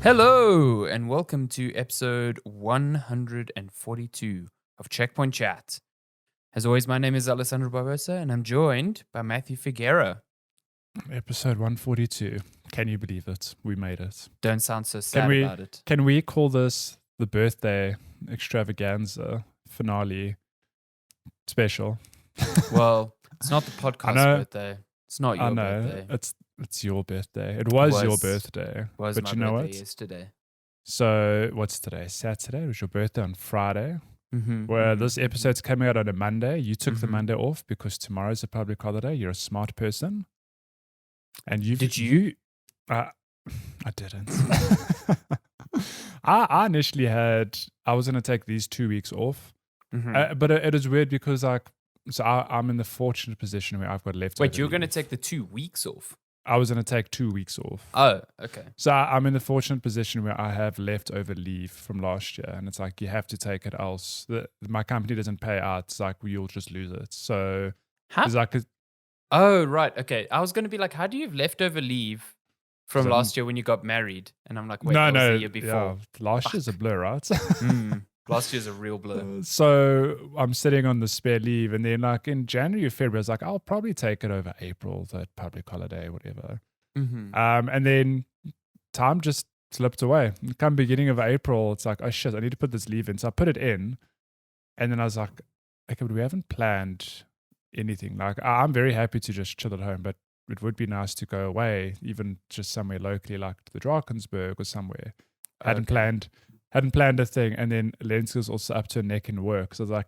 Hello, and welcome to episode 142 of Checkpoint Chat. As always, my name is Alessandro Barbosa, and I'm joined by Matthew Figuera. Episode 142. Can you believe it? We made it. Don't sound so sad about it. Can we call this the birthday extravaganza finale special? Well, it's not the podcast birthday. It's not your birthday. It's your birthday. It was your birthday. Was but my you know birthday what? yesterday. So what's today? Saturday? It was your birthday on Friday. Mm-hmm. This episode's coming out on a Monday. You took the Monday off because tomorrow's a public holiday. You're a smart person. And Did you? I didn't. I initially I was going to take these 2 weeks off. But it is weird because I'm in the fortunate position where I've got leftover. Wait, you're going to take the 2 weeks off? I was going to take 2 weeks off. Oh, okay. So I'm in the fortunate position where I have leftover leave from last year. And it's like, you have to take it else. My company doesn't pay out. It's like, you'll just lose it. So it's like... Oh, right. Okay. I was going to be like, how do you have leftover leave from last year when you got married? And I'm like, wait, that was the year before. Yeah, last year's a blur, right? Last year's a real blur. So I'm sitting on the spare leave, and then like in January or February, I was like, I'll probably take it over April, that public holiday, whatever. And then time just slipped away. Come beginning of April, it's like, oh shit, I need to put this leave in. So I put it in, and then I was like, okay, but we haven't planned anything. Like I'm very happy to just chill at home, but it would be nice to go away, even just somewhere locally, like the Drakensberg or somewhere. Hadn't planned a thing, and then Lenska was also up to her neck in work. So I was like,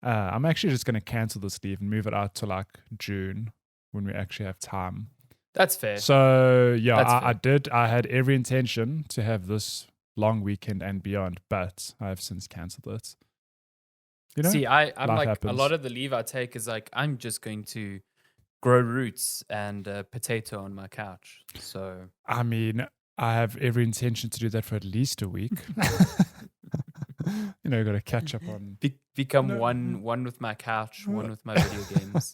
I'm actually just going to cancel this leave and move it out to like June when we actually have time. That's fair. So yeah, I did. I had every intention to have this long weekend and beyond, but I have since cancelled it. You know, see, I'm like happens. A lot of the leave I take is like I'm just going to grow roots and potato on my couch. So I mean, I have every intention to do that for at least a week. You know, got to catch up on become one with my couch, one with my video games.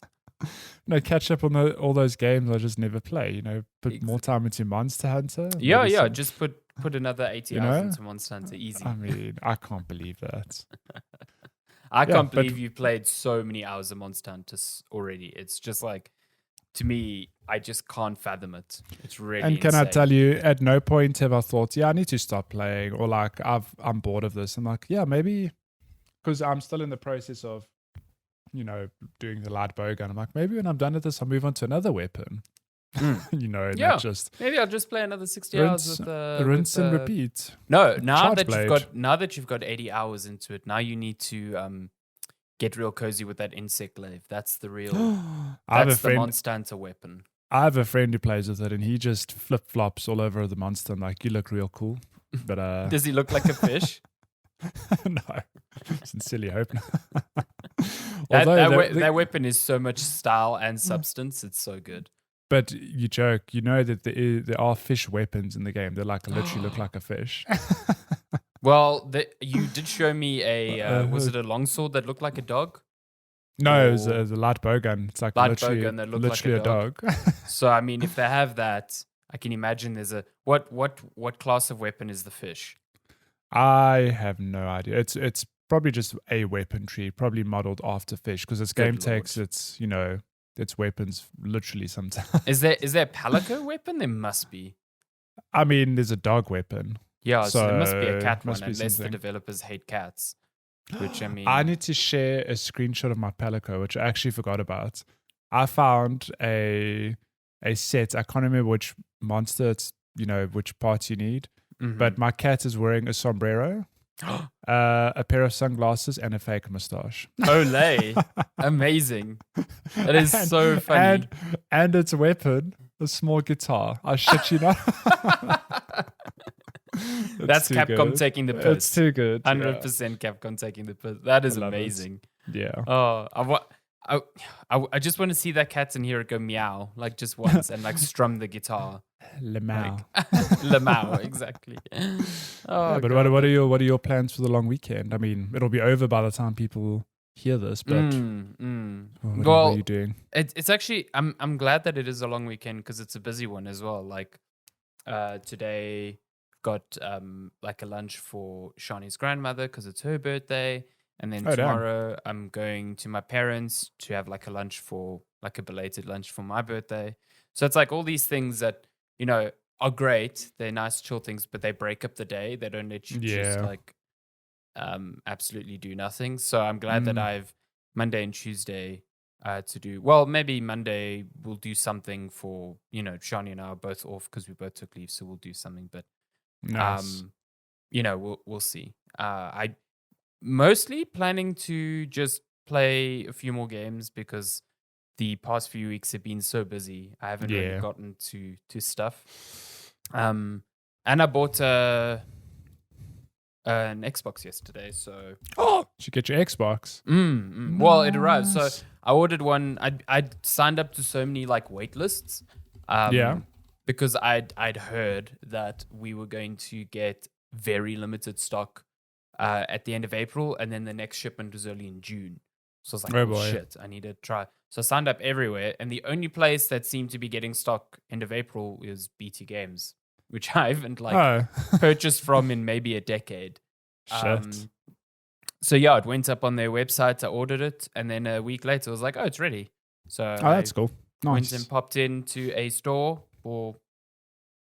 No, catch up on all those games I just never play. You know, put more time into Monster Hunter. Yeah. Just put another 80 hours into Monster Hunter. Easy. I mean, I can't believe that. I can't believe you played so many hours of Monster Hunter already. It's just like, to me, I just can't fathom it. It's really And can insane. I tell you, at no point have I thought, I need to stop playing, or like I'm bored of this. I'm like, maybe, because I'm still in the process of, doing the light bow gun. I'm like, maybe when I'm done with this, I'll move on to another weapon. Not just maybe I'll just play another 60 hours with rinse and repeat. No, now that you've got 80 hours into it, now you need to get real cozy with that insect glaive. That's the real that's the Monster Hunter weapon. I have a friend who plays with it, and he just flip flops all over the monster. I'm like, you look real cool. But does he look like a fish? No, sincerely hope not. That weapon is so much style and substance. It's so good. But you joke, you know that there are fish weapons in the game. They like literally look like a fish. Well, you did show me was it a longsword that looked like a dog? No, it was a light bow gun. It's like literally a dog. So I mean, if they have that, I can imagine there's what class of weapon is the fish? I have no idea. It's probably just a weapon tree, probably modeled after fish, because this game takes its weapons literally sometimes. Is there a palico weapon? There must be. I mean, there's a dog weapon. Yeah, so there must be a cat one, unless the developers hate cats. Which I mean, I need to share a screenshot of my palico, which I actually forgot about. I found a set. I can't remember which monster it's, which parts you need. But my cat is wearing a sombrero, a pair of sunglasses, and a fake mustache. Olay. Amazing. That is so funny. And its weapon, a small guitar. I shit you not. That's Capcom taking the piss. It's too good. 100% Capcom taking the piss. That is amazing. Yeah. Oh, I just want to see that cat in here go meow, like just once, and like strum the guitar. Lemao. Lemao, exactly. Oh, but what are your plans for the long weekend? I mean, it'll be over by the time people hear this, but what are you doing? It's actually I'm glad that it is a long weekend because it's a busy one as well. Like today got like a lunch for Shani's grandmother because it's her birthday. And then tomorrow I'm going to my parents to have like a lunch for like a belated lunch for my birthday. So it's like all these things that, you know, are great. They're nice, chill things, but they break up the day. They don't let you just like absolutely do nothing. So I'm glad that I have Monday and Tuesday to do. Well, maybe Monday we'll do something for, you know, Shani and I are both off because we both took leave. So we'll do something. But, you know, we'll see. I mostly planning to just play a few more games because the past few weeks have been so busy. I haven't really gotten to stuff. And I bought an Xbox yesterday. So did you get your Xbox? Nice. Well, it arrived. So I ordered one. I'd signed up to so many like wait lists. Because I'd heard that we were going to get very limited stock at the end of April, and then the next shipment was early in June. So I was like, oh shit, I need to try. So I signed up everywhere, and the only place that seemed to be getting stock end of April is BT Games, which I haven't purchased from in maybe a decade. Shit. So yeah, it went up on their website. I ordered it, and then a week later, I was like, oh, it's ready. So that's cool. Nice. Went and popped into a store for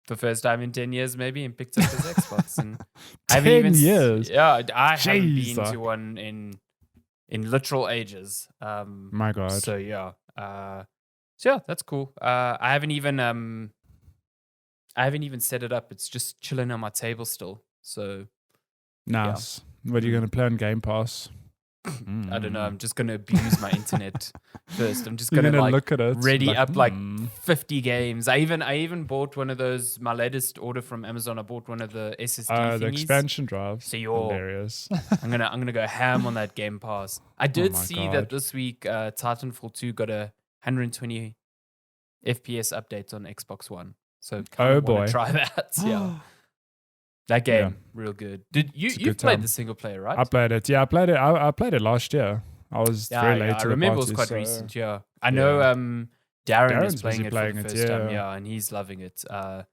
the first time in 10 years, maybe, and picked up his Xbox. And 10 years? Yeah, I haven't been to one in literal ages. My God. So yeah, that's cool. I haven't even set it up. It's just chilling on my table still. So nice. What are you going to play on Game Pass? I don't know. I'm just going to abuse my internet first. I'm just going to like look at it, ready up like 50 games. I even bought one of those. My latest order from Amazon. I bought one of the SSD thingies. The expansion drives. So hilarious. I'm gonna go ham on that Game Pass. I did see that this week. Titanfall 2 got a 120 FPS update on Xbox One. So want to try that. Yeah. That game, real good. Did you played the single player, right? I played it. Yeah, I played it. I played it last year. I was very late to the party. I remember it was quite recent. Yeah, I know. Darren is playing it for the first time. Yeah, and he's loving it. I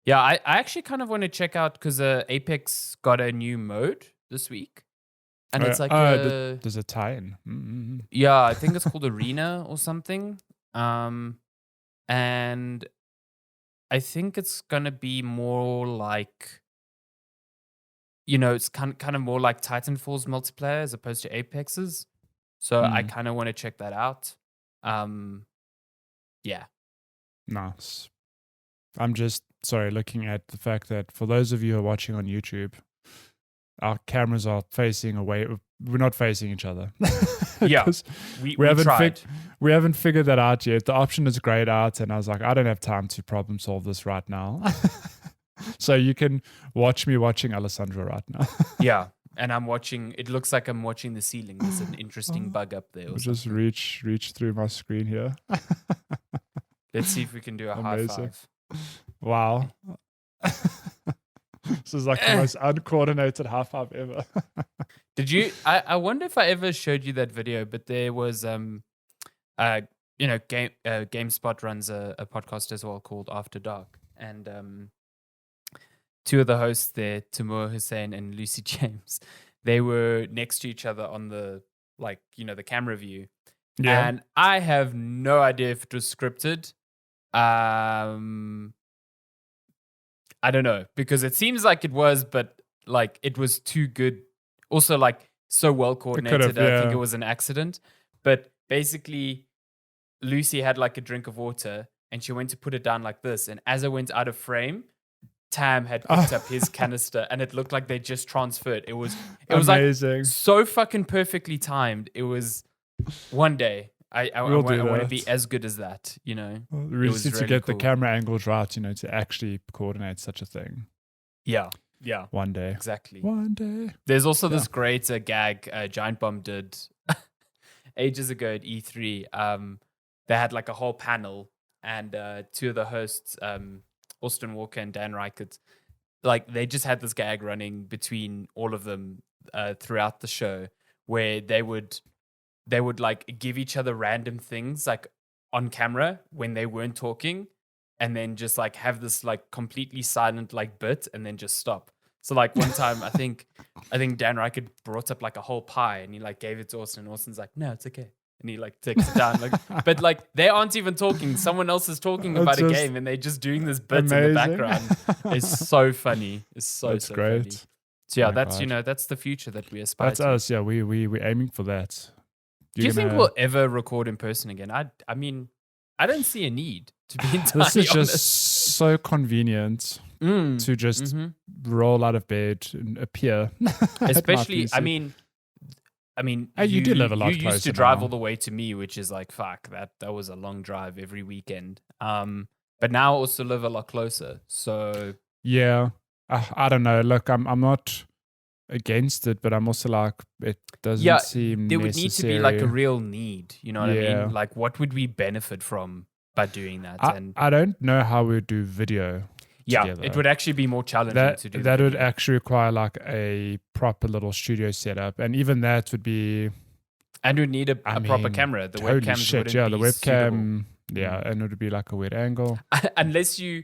actually kind of want to check out because Apex got a new mode this week, and it's like there's a tie-in. Mm-hmm. Yeah, I think it's called Arena or something. And I think it's gonna be more like, you know, it's kind of more like Titanfall's multiplayer as opposed to Apex's. So I kind of want to check that out. Yeah. Nice. I'm just, looking at the fact that for those of you who are watching on YouTube, our cameras are facing away. We're not facing each other. Yeah. we haven't figured that out yet. The option is grayed out, and I was like, I don't have time to problem solve this right now. So you can watch me watching Alessandro right now. Yeah, and I'm watching. It looks like I'm watching the ceiling. There's an interesting bug up there. Just reach through my screen here. Let's see if we can do a high five. Wow. This is like the most uncoordinated high five ever. Did you? I wonder if I ever showed you that video, but there was GameSpot runs a podcast as well called After Dark, and two of the hosts there, Timur Hussein and Lucy James, they were next to each other on the the camera view. Yeah. And I have no idea if it was scripted. I don't know, because it seems like it was, but like it was too good. Also, like so well coordinated. I think it was an accident. But basically, Lucy had like a drink of water and she went to put it down like this. And as it went out of frame, Tam had picked up his canister, and it looked like they just transferred. It was amazing. Like so fucking perfectly timed. It was one day. I want to be as good as that, you know. Really to get the camera angles right, you know, to actually coordinate such a thing. Yeah. One day. Exactly. One day. There's also this great gag Giant Bomb did ages ago at E3. They had like a whole panel, and two of the hosts, Austin Walker and Dan Reichert, like they just had this gag running between all of them throughout the show, where they would like give each other random things like on camera when they weren't talking, and then just like have this like completely silent like bit and then just stop. So like one time I think Dan Reichert brought up like a whole pie and he like gave it to Austin and Austin's like, no, it's okay. And he like takes it down. Like, but like they aren't even talking. Someone else is talking about a game and they're just doing this bit in the background. It's so funny. It's so great. funny. So yeah, that's that's the future that we aspire to. That's us. Yeah, we're aiming for that. Do you think we'll ever record in person again? I mean, I don't see a need to be entirely honest. This is just so convenient to just roll out of bed and appear. Especially, I mean, you do live a lot closer. You used to drive all the way to me, which is like, fuck, that was a long drive every weekend. But now I also live a lot closer. So yeah, I don't know. Look, I'm not against it, but I'm also like, it doesn't seem there would necessary. need to be like a real need. You know what I mean? Like, what would we benefit from by doing that? I don't know how we would do video. Yeah, it would actually be more challenging to do. That would actually require like a proper little studio setup, and even that would be. And we'd need a proper camera. The webcams wouldn't be the webcam. suitable. Yeah, and it would be like a weird angle. Unless you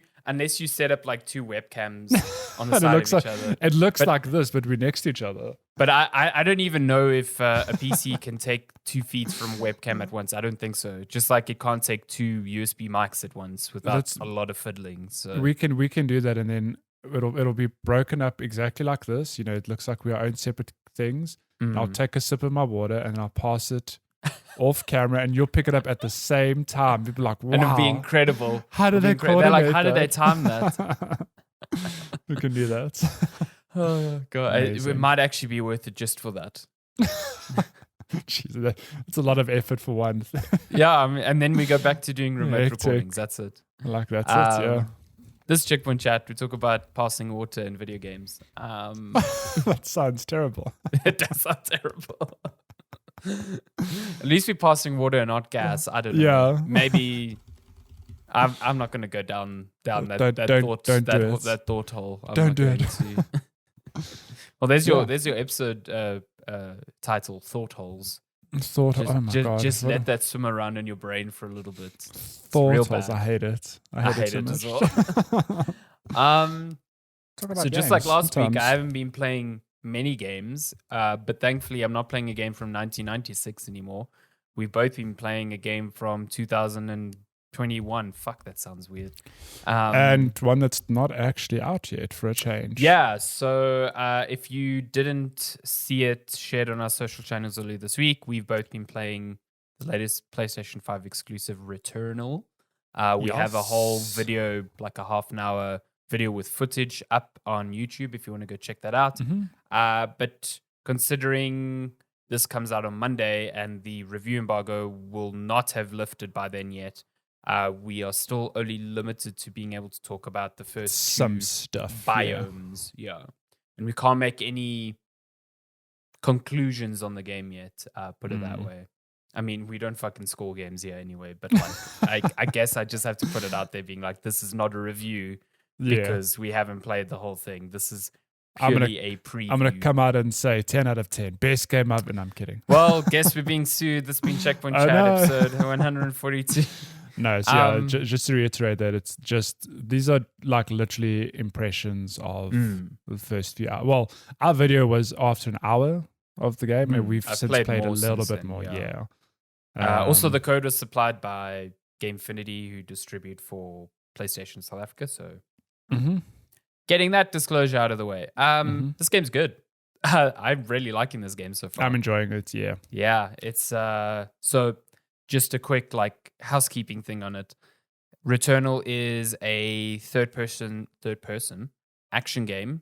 set up like two webcams on the side of each other. It looks like this, but we're next to each other. But I don't even know if a PC can take 2 feet from webcam at once. I don't think so. Just like it can't take 2 USB mics at once without a lot of fiddling. So we can do that, and then it'll be broken up exactly like this. You know, it looks like we are own separate things. I'll take a sip of my water and I'll pass it off camera, and you'll pick it up at the same time. People are like, wow. And it'll be incredible. How did they coordinate They're like, how did they time that? We can do that. Oh, God. It might actually be worth it just for that. Jeez, it's a lot of effort for one. Yeah, I mean, and then we go back to doing remote recordings. That's it. Like that's it, yeah. This Checkpoint Chat, we talk about passing water in video games. That sounds terrible. It does sound terrible. At least we're passing water and not gas. I don't know. Yeah. Maybe I'm not going to go down that thought hole. Don't do it. Well, there's your episode title, Thought Holes. Just let that swim around in your brain for a little bit. Thought holes, I hate it. I hate it as so well. So just like last sometimes. week, I haven't been playing many games, but thankfully I'm not playing a game from 1996 anymore. We've both been playing a game from 2021. Fuck, that sounds weird. And one that's not actually out yet for a change. Yeah, so if you didn't see it shared on our social channels earlier this week, we've both been playing the latest PlayStation 5 exclusive Returnal. We have a whole video, like a half an hour video with footage up on YouTube if you want to go check that out. But considering this comes out on Monday and the review embargo will not have lifted by then yet, we are still only limited to being able to talk about the first stuff biomes. Yeah. And we can't make any conclusions on the game yet, put it that way. I mean, we don't fucking score games here anyway, but like I guess I just have to put it out there being like, this is not a review because we haven't played the whole thing. This is purely a preview. I'm going to come out and say 10 out of 10. Best game ever. And I'm kidding. Well, guess we're being sued. This has been Checkpoint Chat episode 142. No, so just to reiterate that it's just, these are like literally impressions of the first few hours. Well, our video was after an hour of the game, and we've since played a little bit more. Yeah. Also, the code was supplied by Gamefinity, who distribute for PlayStation South Africa. So, getting that disclosure out of the way. This game's good. I'm really liking this game so far. I'm enjoying it. Yeah. Yeah. It's so. Just a quick like housekeeping thing on it. Returnal is a third person action game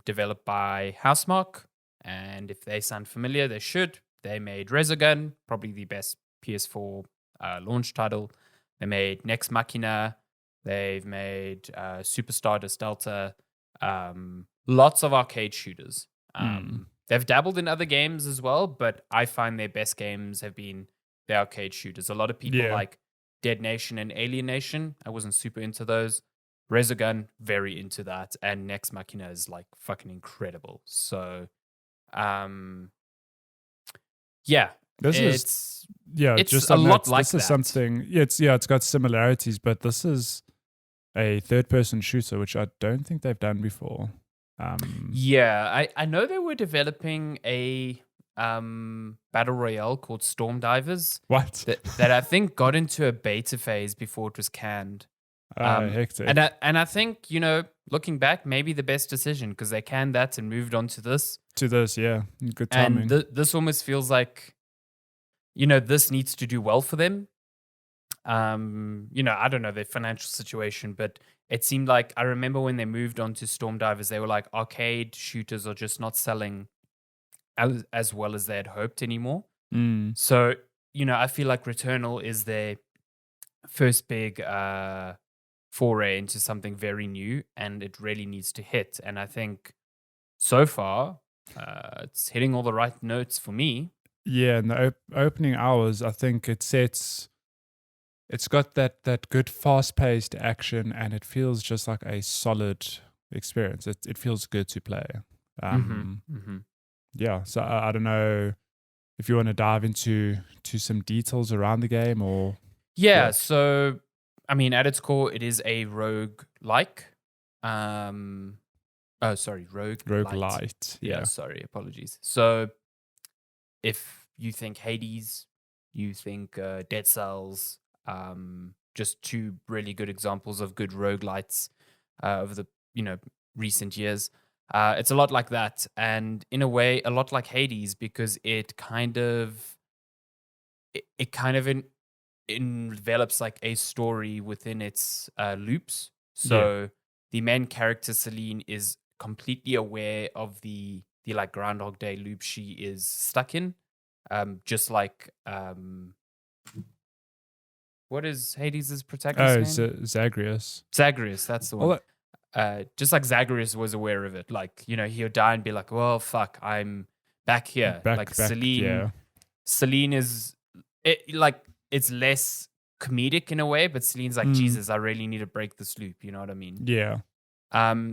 developed by Housemarque, and if they sound familiar, they should. They made Resogun, probably the best PS4 launch title. They made Nex Machina. They've made Super Stardust Delta. Lots of arcade shooters. They've dabbled in other games as well, but I find their best games have been the arcade shooters. A lot of people like Dead Nation and Alien Nation. I wasn't super into those. Resogun, very into that. And Nex Machina is like fucking incredible. So, it's just a lot like this is something. It's got similarities, but this is a third-person shooter, which I don't think they've done before. I know they were developing a battle royale called Storm Divers. What? That I think got into a beta phase before it was canned. Hectic. And I think, looking back, maybe the best decision, because they canned that and moved on to this. Yeah. Good timing. And this almost feels like, this needs to do well for them. I don't know their financial situation, but it seemed like, I remember when they moved on to Storm Divers, they were like, arcade shooters are just not selling as well as they had hoped anymore. So, I feel like Returnal is their first big foray into something very new, and it really needs to hit. And I think so far, it's hitting all the right notes for me. Yeah, in the opening hours, I think it's got that good fast-paced action, and it feels just like a solid experience. It feels good to play. Yeah, so I don't know if you want to dive into some details around the game or... Yeah, so, I mean, at its core, it is a rogue-like. Roguelite. Yeah, sorry, apologies. So, if you think Hades, you think Dead Cells, just two really good examples of good roguelites over the recent years. It's a lot like that, and in a way, a lot like Hades, because it kind of envelops like a story within its loops. So the main character Celine is completely aware of the like Groundhog Day loop she is stuck in, just like what is Hades' protagonist name? Zagreus. Zagreus, that's the one. Just like Zagreus was aware of it, like he'll die and be like, "Well, fuck, I'm back here." Celine is it's less comedic in a way, but Celine's like, Jesus, I really need to break this loop. You know what I mean? Yeah.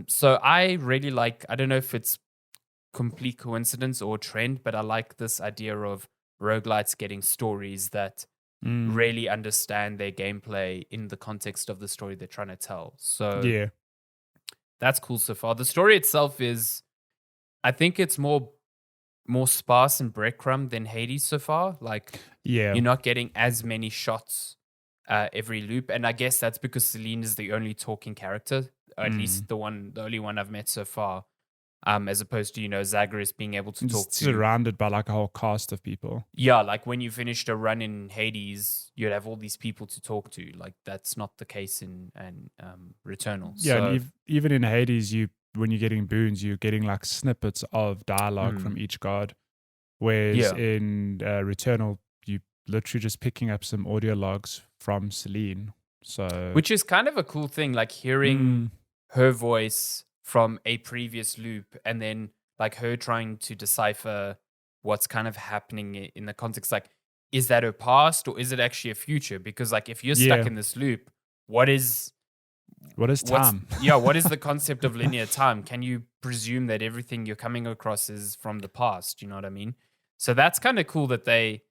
So I really like, I don't know if it's complete coincidence or trend, but I like this idea of roguelites getting stories that really understand their gameplay in the context of the story they're trying to tell. So that's cool so far. The story itself is, I think it's more sparse and breadcrumb than Hades so far. Like, you're not getting as many shots every loop, and I guess that's because Celine is the only talking character, or at least the only one I've met so far. As opposed to Zagreus being able to talk to, surrounded by like a whole cast of people. Yeah, like when you finished a run in Hades, you'd have all these people to talk to. Like that's not the case in Returnal. Yeah, and even in Hades, when you're getting boons, you're getting like snippets of dialogue from each god. Whereas in Returnal, you literally just picking up some audio logs from Celine. So, which is kind of a cool thing, like hearing her voice from a previous loop, and then like her trying to decipher what's kind of happening in the context. Like, is that her past or is it actually a future? Because like if you're stuck in this loop, what is time? What is the concept of linear time? Can you presume that everything you're coming across is from the past? You know what I mean? So that's kind of cool that they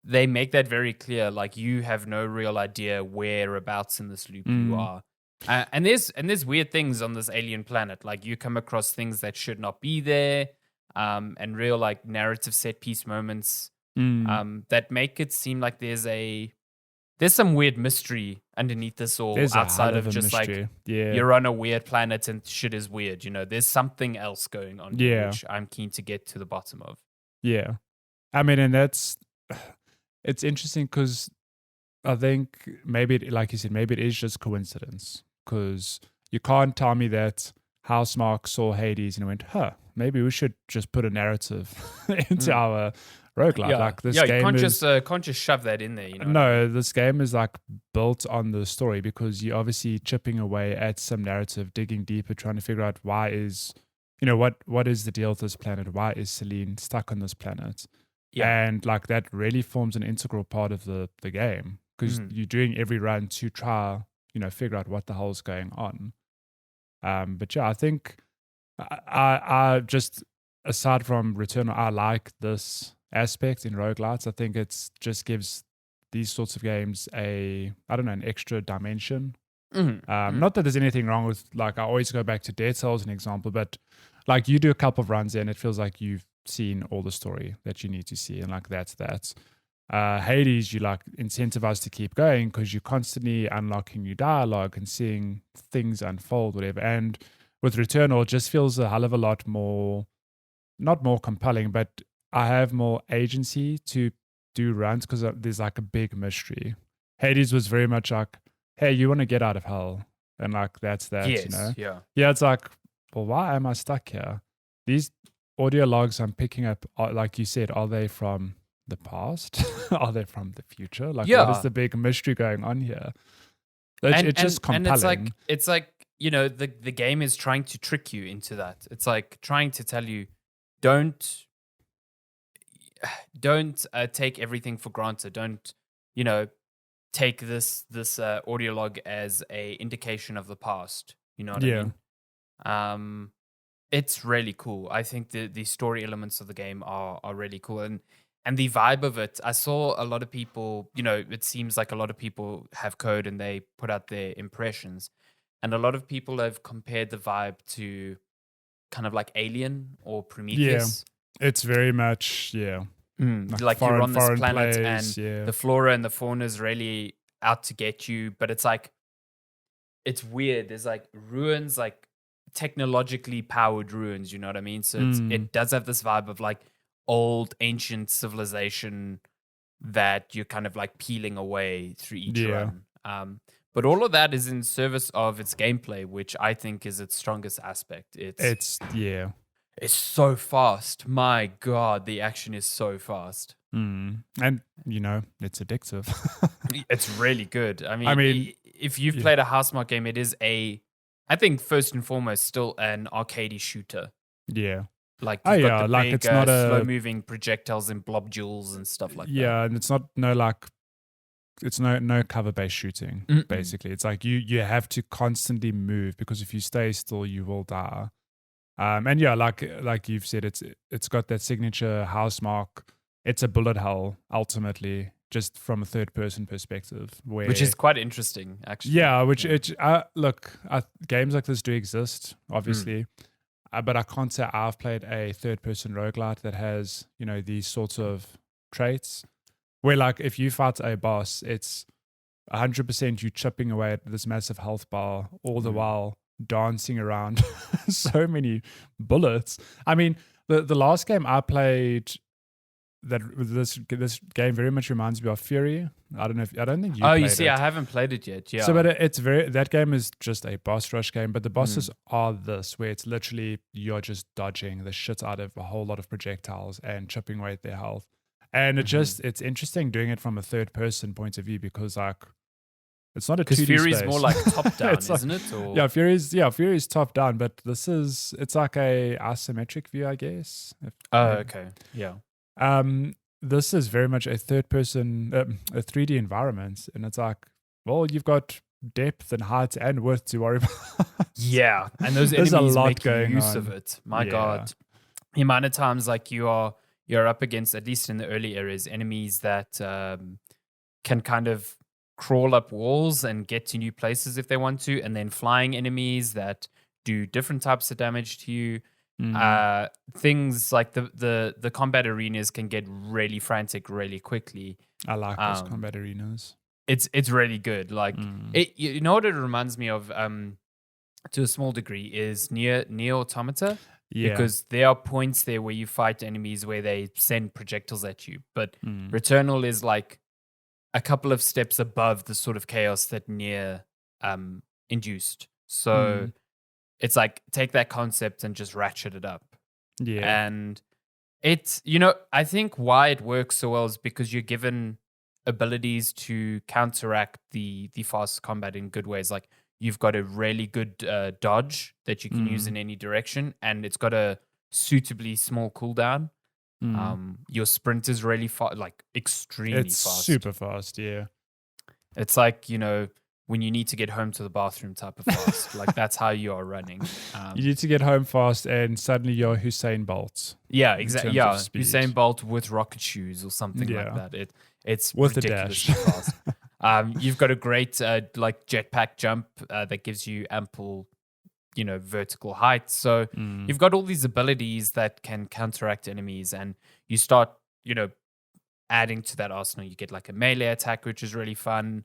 make that very clear. Like you have no real idea whereabouts in this loop you are. And there's weird things on this alien planet. Like you come across things that should not be there, and real like narrative set piece moments that make it seem like there's some weird mystery underneath this all, outside of just mystery. Like you're on a weird planet and shit is weird. There's something else going on, which I'm keen to get to the bottom of. Yeah, I mean, and it's interesting because I think maybe, like you said, maybe it is just coincidence. Because you can't tell me that Housemarque saw Hades and went, maybe we should just put a narrative into our roguelike. Yeah. Like this game you can't just shove that in there. No, this game is like built on the story because you're obviously chipping away at some narrative, digging deeper, trying to figure out why is, what is the deal with this planet? Why is Celine stuck on this planet? Yeah. And like that really forms an integral part of the game because you're doing every run to try figure out what the hell's going on. But yeah, I think I just, aside from Returnal, I like this aspect in roguelites. I think it's just gives these sorts of games an extra dimension Not that there's anything wrong with, like, I always go back to Dead Cells as an example, but like you do a couple of runs there and it feels like you've seen all the story that you need to see, and like that's that. Hades, you like incentivized to keep going because you're constantly unlocking new dialogue and seeing things unfold, whatever. And with Returnal, it just feels a hell of a lot more, not more compelling, but I have more agency to do runs because there's like a big mystery. Hades was very much like, hey, you want to get out of hell, and like that's that. Yes, you know, yeah. It's like, well, why am I stuck here? These audio logs I'm picking up, like you said, are they from the past? Are they from the future? Like, what is the big mystery going on here? It's just compelling. And it's like you know, the game is trying to trick you into that. It's like trying to tell you, don't take everything for granted. Don't, you know, take this audio log as a indication of the past. You know what I mean? It's really cool. I think the story elements of the game are really cool, and the vibe of it. I saw a lot of people, you know, it seems like a lot of people have code and they put out their impressions, and a lot of people have compared the vibe to kind of like Alien or Prometheus. Yeah, it's very much like you're on this planet place, and the flora and the fauna is really out to get you, but it's like, it's weird. There's like ruins, like technologically powered ruins, you know what I mean? So it does have this vibe of like old ancient civilization that you're kind of like peeling away through each run. But all of that is in service of its gameplay, which I think is its strongest aspect. It's so fast. My God, the action is so fast. And, you know, it's addictive. It's really good. I mean, if you've played a Housemarque game, it is I think first and foremost, still an arcadey shooter. Yeah. Like, you've got the big, it's not slow-moving projectiles and blobules and stuff like that. Yeah, and it's no cover-based shooting, basically. It's like you have to constantly move because if you stay still, you will die. And yeah, like you've said, it's got that signature Housemarque. It's a bullet hell, ultimately, just from a third-person perspective. Which is quite interesting, actually. Yeah, games like this do exist, obviously. But I can't say I've played a third-person roguelite that has, you know, these sorts of traits. Where, like, if you fight a boss, it's 100% you chipping away at this massive health bar, all the while dancing around so many bullets. I mean, the last game I played, this game very much reminds me of Fury. I don't think you. Oh, you see, I haven't played it yet. Yeah. So, but that game is just a boss rush game. But the bosses are where it's literally you're just dodging the shit out of a whole lot of projectiles and chipping away at their health. And it's interesting doing it from a third person point of view because like it's not a 2D space. Fury is more like top down, isn't it? Or? Yeah, Fury is top down, but it's like a isometric view, I guess. Okay, yeah. This is very much a third person, a 3D environment, and it's like, well, you've got depth and height and width to worry about. Yeah, and those There's enemies a lot make going use on. of it. My God, the amount of times like you're up against, at least in the early areas, enemies that can kind of crawl up walls and get to new places if they want to, and then flying enemies that do different types of damage to you. Things like the combat arenas can get really frantic really quickly. I like those combat arenas. It's really good. Like you know what it reminds me of to a small degree is Nier Automata. Yeah. Because there are points there where you fight enemies where they send projectiles at you. But Returnal is like a couple of steps above the sort of chaos that Nier induced. So it's like take that concept and just ratchet it up. Yeah. And it's, you know, I think why it works so well is because you're given abilities to counteract the fast combat in good ways. Like you've got a really good dodge that you can use in any direction, and it's got a suitably small cooldown. Your sprint is really fast, like extremely fast. It's super fast, yeah. It's like, you know, when you need to get home to the bathroom type of fast. Like that's how you are running. You need to get home fast and suddenly you're Usain Bolt. Yeah, exactly. Yeah, Usain Bolt with rocket shoes or something like that. It's with ridiculously a dash. fast. You've got a great like jetpack jump that gives you ample, vertical height. So you've got all these abilities that can counteract enemies, and you start, adding to that arsenal. You get like a melee attack, which is really fun.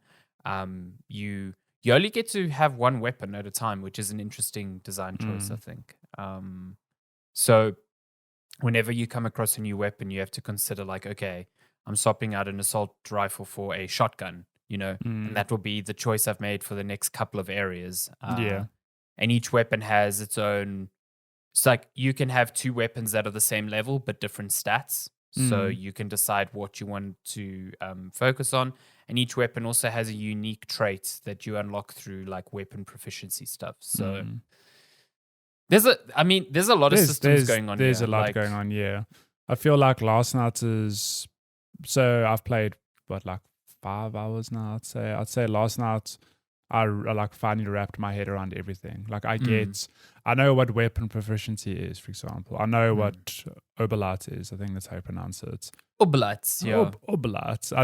You only get to have one weapon at a time, which is an interesting design choice, I think. So whenever you come across a new weapon, you have to consider like, okay, I'm swapping out an assault rifle for a shotgun, and that will be the choice I've made for the next couple of areas. And each weapon has its own. It's like you can have two weapons that are the same level but different stats. So you can decide what you want to focus on. And each weapon also has a unique trait that you unlock through like weapon proficiency stuff. So there's a lot of systems going on. There's a lot going on, yeah. I feel like last night is, so I've played, like 5 hours now, I'd say last night I like finally wrapped my head around everything. Like I know what weapon proficiency is, for example. I know what Oberlight is. I think that's how you pronounce it. Oberlight, yeah. Oberlight. I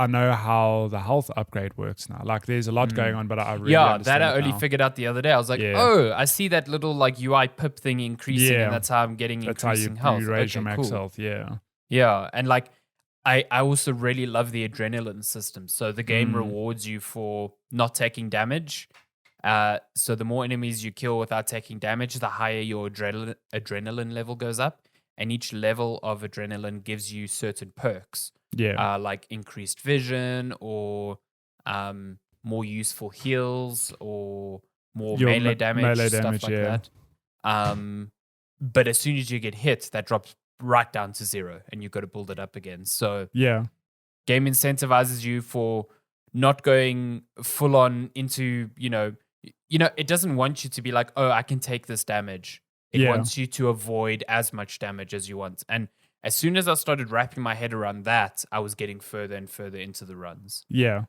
know how the health upgrade works now. Like there's a lot going on, but I really understand that I only figured out the other day. I was like, oh, I see that little like UI pip thing increasing, and that's how I'm getting increasing health. You raise your max health, Yeah, and like I also really love the adrenaline system. So the game rewards you for not taking damage. So the more enemies you kill without taking damage, the higher your adrenaline level goes up. And each level of adrenaline gives you certain perks. Yeah. Like increased vision or more useful heals or more melee damage, stuff like that. But as soon as you get hit, that drops right down to 0 and you've got to build it up again. So game incentivizes you for not going full on into, it doesn't want you to be like, oh, I can take this damage. It wants you to avoid as much damage as you want. And as soon as I started wrapping my head around that, I was getting further and further into the runs. Yeah.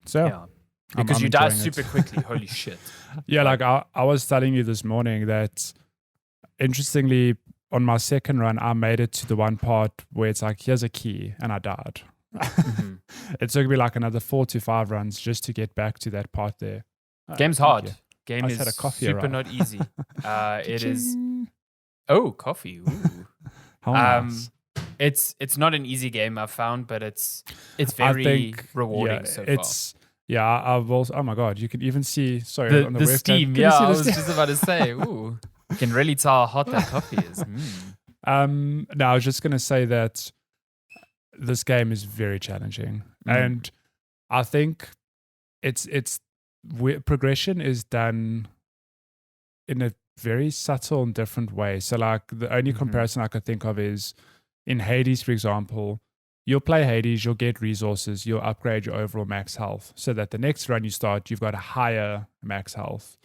So because you die super quickly. Holy shit. Yeah, like I was telling you this morning that interestingly, on my second run, I made it to the one part where it's like, here's a key, and I died. It took me like another 4 to 5 runs just to get back to that part there. Game's hard. Game is super not easy. It is. Oh, coffee. Ooh. Nice. It's not an easy game I've found, but it's very rewarding so far. Yeah, I've also. Oh my god, you can even see. Sorry, on the webcam. Steam. Yeah, I was just about to say. Ooh. You can really tell how hot that coffee is. No, I was just going to say that this game is very challenging. And I think it's progression is done in a very subtle and different way. So like the only comparison I could think of is in Hades, for example, you'll play Hades, you'll get resources, you'll upgrade your overall max health so that the next run you start, you've got a higher max health.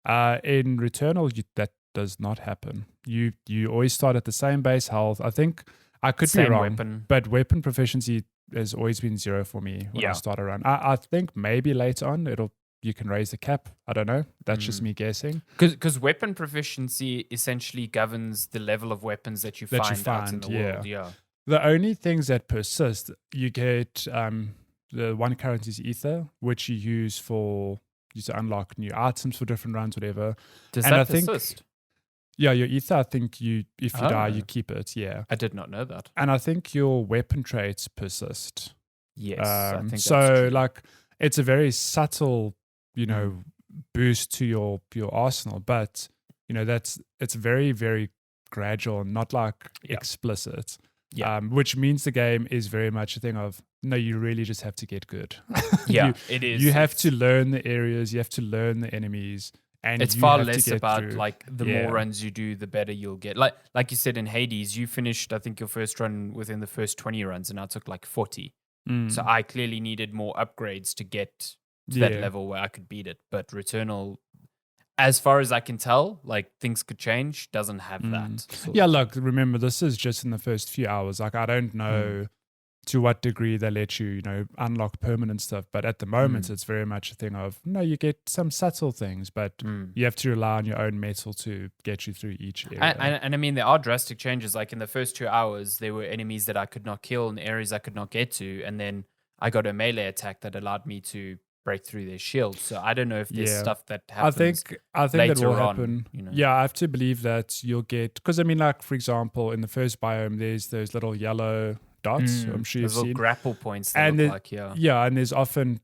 In Returnal, that does not happen. You always start at the same base health. I think I could be wrong, but weapon proficiency has always been 0 for me when I start a run. I think maybe later on you can raise the cap. I don't know. That's just me guessing. Because weapon proficiency essentially governs the level of weapons that you find out in the world. Yeah. The only things that persist, you get the one currency is ether, which you use to unlock new items for different runs, whatever. Does that persist? Yeah, your ether, I think if you die, you keep it, yeah. I did not know that. And I think your weapon traits persist. Yes, I think that's so, true. like, it's a very subtle, boost to your arsenal, but, it's very, very gradual and not, like, explicit. Yeah. Which means the game is very much a thing of, no, you really just have to get good. It is. You have to learn the areas, you have to learn the enemies. And it's far less about like the more runs you do, the better you'll get. Like you said in Hades, you finished, I think, your first run within the first 20 runs, and I took like 40. So I clearly needed more upgrades to get to that level where I could beat it. But Returnal, as far as I can tell, like things could change, doesn't have that. Yeah, look, remember, this is just in the first few hours. Like, I don't know to what degree they let you, unlock permanent stuff. But at the moment, it's very much a thing of, no, you get some subtle things, but you have to rely on your own metal to get you through each area. And I mean, there are drastic changes. Like in the first 2 hours, there were enemies that I could not kill and areas I could not get to. And then I got a melee attack that allowed me to break through their shield. So I don't know if there's stuff that happens. I think later that will on, happen. you know. Yeah, I have to believe that you'll get, because I mean, like for example, in the first biome, there's those little yellow dots. I'm sure you've those little seen grapple points. That look like and there's often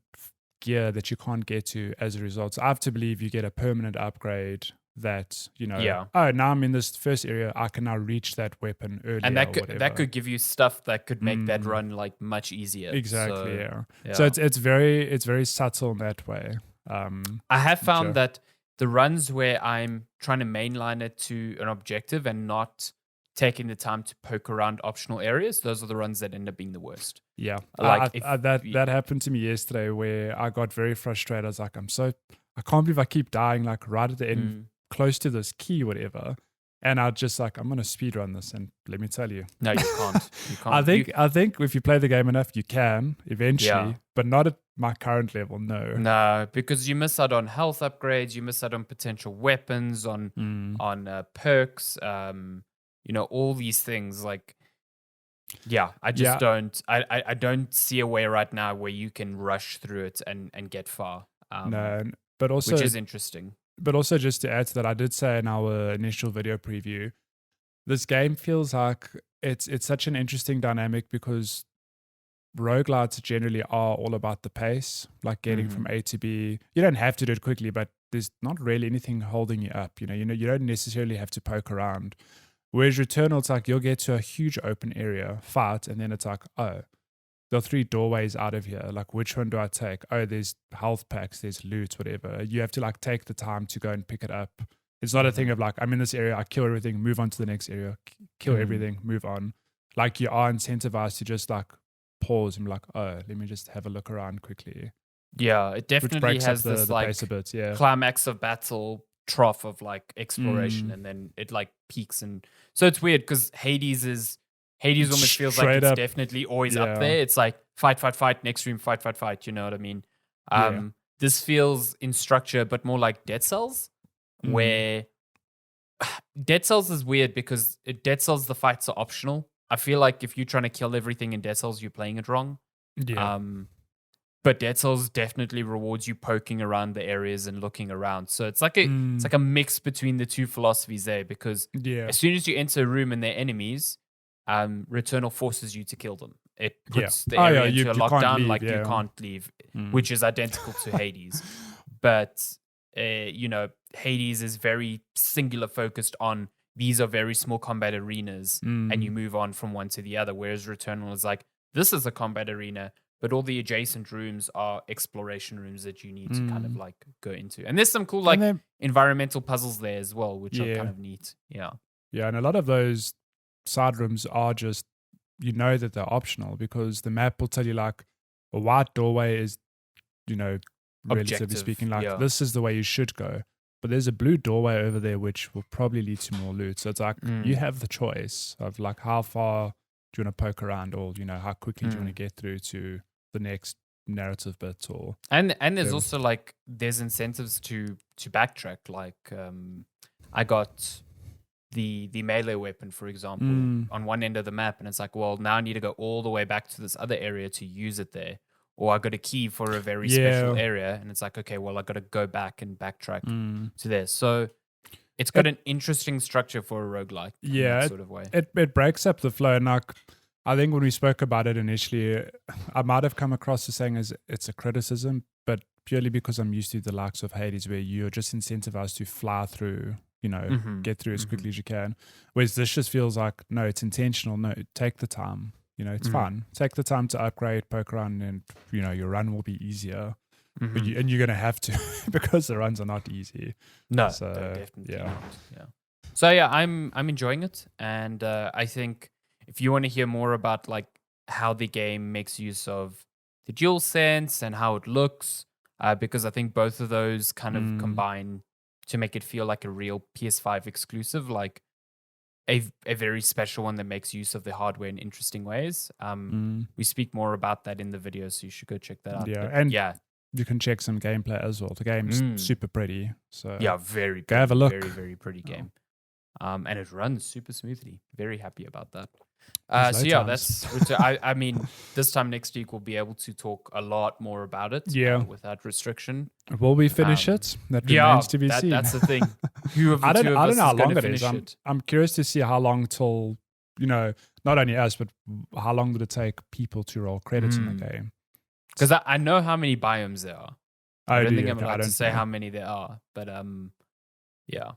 gear that you can't get to as a result. So I have to believe you get a permanent upgrade that, you know, oh, now I'm in this first area, I can now reach that weapon earlier. And that could give you stuff that could make that run like much easier. Exactly, So it's very subtle in that way. I have found that the runs where I'm trying to mainline it to an objective and not taking the time to poke around optional areas, those are the runs that end up being the worst. Yeah, like that happened to me yesterday where I got very frustrated. I was like, I can't believe I keep dying like right at the end, close to this key, whatever. And I just like, I'm gonna speedrun this, and let me tell you, no, you can't. You can't. I think if you play the game enough, you can eventually, but not at my current level. No, because you miss out on health upgrades, you miss out on potential weapons, on perks, you know, all these things. Like, I just don't. I don't see a way right now where you can rush through it and get far. But also, which is interesting. But also, just to add to that, I did say in our initial video preview, this game feels like it's such an interesting dynamic because roguelites generally are all about the pace, like getting from A to B. You don't have to do it quickly, but there's not really anything holding you up. You know, you don't necessarily have to poke around. Whereas Returnal, it's like you'll get to a huge open area, fight, and then it's like, oh, there are 3 doorways out of here. Like, which one do I take? Oh, there's health packs, there's loot, whatever. You have to like take the time to go and pick it up. It's not a thing of like, I'm in this area, I kill everything, move on to the next area, kill everything, move on. Like, you are incentivized to just like pause and be like, oh, let me just have a look around quickly. Yeah, it definitely has this like pace a bit, climax of battle trough of like exploration, and then it like peaks. And so it's weird because Hades almost feels like it's definitely always up there. It's like fight, next room, fight. You know what I mean? This feels in structure, but more like Dead Cells, where Dead Cells is weird because Dead Cells, the fights are optional. I feel like if you're trying to kill everything in Dead Cells, you're playing it wrong. Yeah. But Dead Cells definitely rewards you poking around the areas and looking around. So it's like a mix between the two philosophies there, because as soon as you enter a room and they're enemies, Returnal forces you to kill them. It puts the area into a lockdown, like you can't leave, which is identical to Hades. But, you know, Hades is very singular focused on these are very small combat arenas and you move on from one to the other. Whereas Returnal is like, this is a combat arena, but all the adjacent rooms are exploration rooms that you need to kind of like go into. And there's some cool like environmental puzzles there as well, which are kind of neat. Yeah. Yeah, and a lot of those side rooms are just, you know that they're optional because the map will tell you like a white doorway is, you know, relatively speaking, like this is the way you should go. But there's a blue doorway over there which will probably lead to more loot. So it's like you have the choice of like how far do you want to poke around, or you know how quickly do you want to get through to the next narrative bit, or and there's also like there's incentives to backtrack. Like I got the melee weapon, for example, on one end of the map, and it's like, well, now I need to go all the way back to this other area to use it there. Or I got a key for a very special area, and it's like, okay, well, I got to go back and backtrack to this. So it's got an interesting structure for a roguelike in that sort of way. It breaks up the flow. And like, I think when we spoke about it initially, I might have come across as saying as it's a criticism, but purely because I'm used to the likes of Hades, where you're just incentivized to fly through, you know, get through as quickly as you can. Whereas this just feels like, no, it's intentional. No, take the time. You know, it's fun. Take the time to upgrade, poke around, and, you know, your run will be easier. But and you're going to have to because the runs are not easy. No, so, definitely not. Yeah. So, yeah, I'm enjoying it. And I think if you want to hear more about, like, how the game makes use of the DualSense and how it looks, because I think both of those kind of combine to make it feel like a real PS5 exclusive, like, a very special one that makes use of the hardware in interesting ways. We speak more about that in the video, so you should go check that out. Yeah, and you can check some gameplay as well. The game's super pretty. So very go have a look. Very, very pretty game. and it runs super smoothly. Very happy about that. There's So low yeah, times. that's. I mean, this time next week we'll be able to talk a lot more about it. Yeah. Without restriction. Will we finish it? That remains to be seen. That's the thing. Who of the I don't know us how is going long to it is. finish it? I'm curious to see how long till, not only us, but how long did it take people to roll credits in the game? Because I know how many biomes there are. I don't think I'm allowed to say how many there are, but yeah.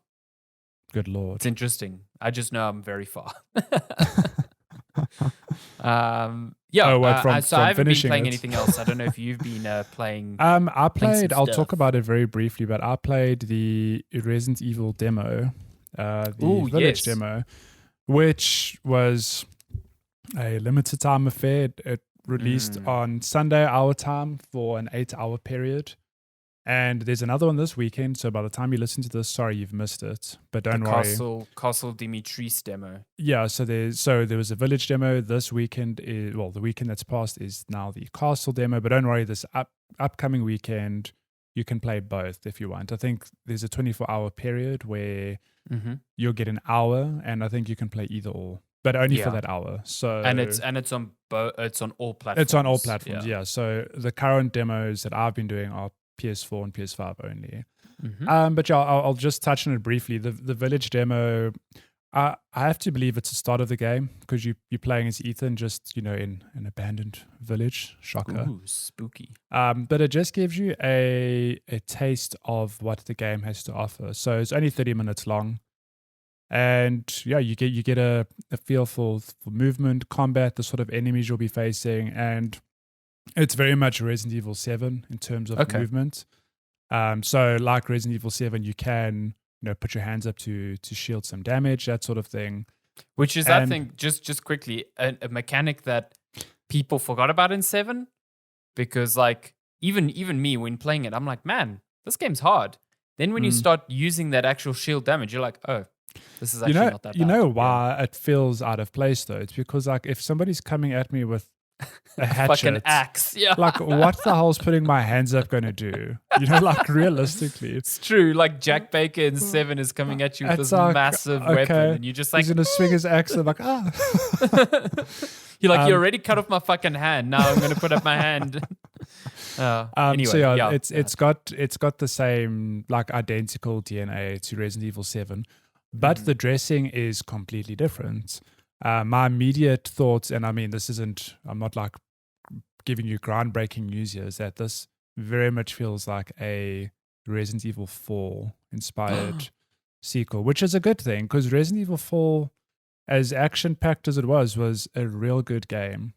Good Lord. It's interesting. I just know I'm very far. So I haven't been playing anything else. I don't know if you've been playing. I played. I'll talk about it very briefly, but I played the Resident Evil demo, the Village demo, which was a limited time affair. It released on Sunday our time for an 8-hour period. And there's another one this weekend, so by the time you listen to this, sorry you've missed it. But don't worry. Castle Dimitris demo. Yeah, so there was a Village demo this weekend. The weekend that's passed is now the Castle demo. But don't worry, this upcoming weekend you can play both if you want. I think there's a 24-hour period where you'll get an hour, and I think you can play either or, but only for that hour. So and it's on it's on all platforms. It's on all platforms. Yeah. So the current demos that I've been doing are PS4 and PS5 only. But yeah, I'll just touch on it briefly. The Village demo, I have to believe it's the start of the game because you're playing as Ethan just, in an abandoned village. Shocker. Ooh, spooky. But it just gives you a taste of what the game has to offer. So it's only 30 minutes long. And yeah, you get a feel for movement, combat, the sort of enemies you'll be facing, and it's very much Resident Evil 7 in terms of movement. So like Resident Evil 7, you can put your hands up to shield some damage, that sort of thing. Which is, I think, just quickly, a mechanic that people forgot about in 7. Because like even me, when playing it, I'm like, man, this game's hard. Then when you start using that actual shield damage, you're like, oh, this is actually not that bad. You know why it feels out of place though? It's because like if somebody's coming at me with a hatchet, fucking axe, like what the hell's putting my hands up going to do? Like realistically, it's true. Like Jack Baker in 7 is coming at you with this massive weapon, and you're just like, he's gonna swing his axe and like You're like, you already cut off my fucking hand. Now I'm gonna put up my hand. Anyway, so yeah, it's got the same like identical DNA to Resident Evil 7. But the dressing is completely different. My immediate thoughts, and I mean, I'm not like giving you groundbreaking news here, is that this very much feels like a Resident Evil 4 inspired sequel, which is a good thing because Resident Evil 4, as action-packed as it was a real good game.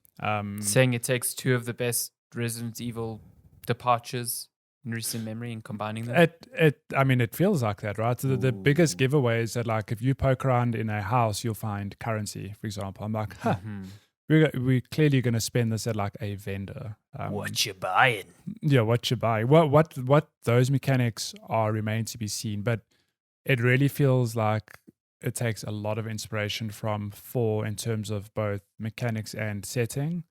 Saying it takes two of the best Resident Evil departures in recent memory and combining them? It feels like that, right? The biggest giveaways that like if you poke around in a house, you'll find currency, for example. I'm like, we're clearly going to spend this at like a vendor. What you buying? Yeah, what you buying? What those mechanics are remain to be seen, but it really feels like it takes a lot of inspiration from 4 in terms of both mechanics and setting.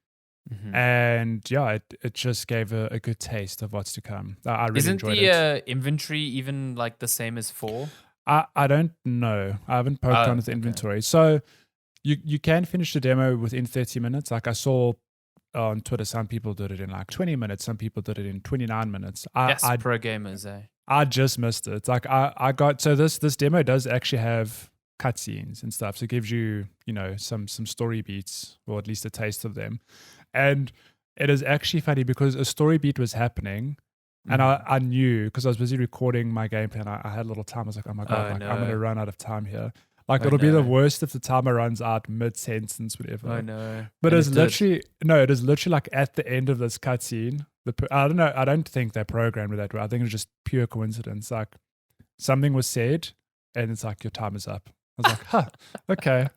And yeah, it just gave a good taste of what's to come. I really enjoyed it. Isn't the inventory even like the same as 4? I don't know. I haven't poked on the inventory. So you can finish the demo within 30 minutes. Like I saw on Twitter, some people did it in like 20 minutes. Some people did it in 29 minutes. Pro gamers, eh? I just missed it. Like I got, so this demo does actually have cutscenes and stuff. So it gives you, some story beats, or at least a taste of them. And it is actually funny because a story beat was happening and I knew because I was busy recording my gameplay and I had a little time. I was like, oh my God, I'm going to run out of time here. Like it'll be the worst if the timer runs out mid-sentence, whatever. I know. But it is literally like at the end of this cutscene, I don't know, I don't think they programmed it that way. I think it was just pure coincidence. Like something was said and it's like, your time is up. I was like, okay.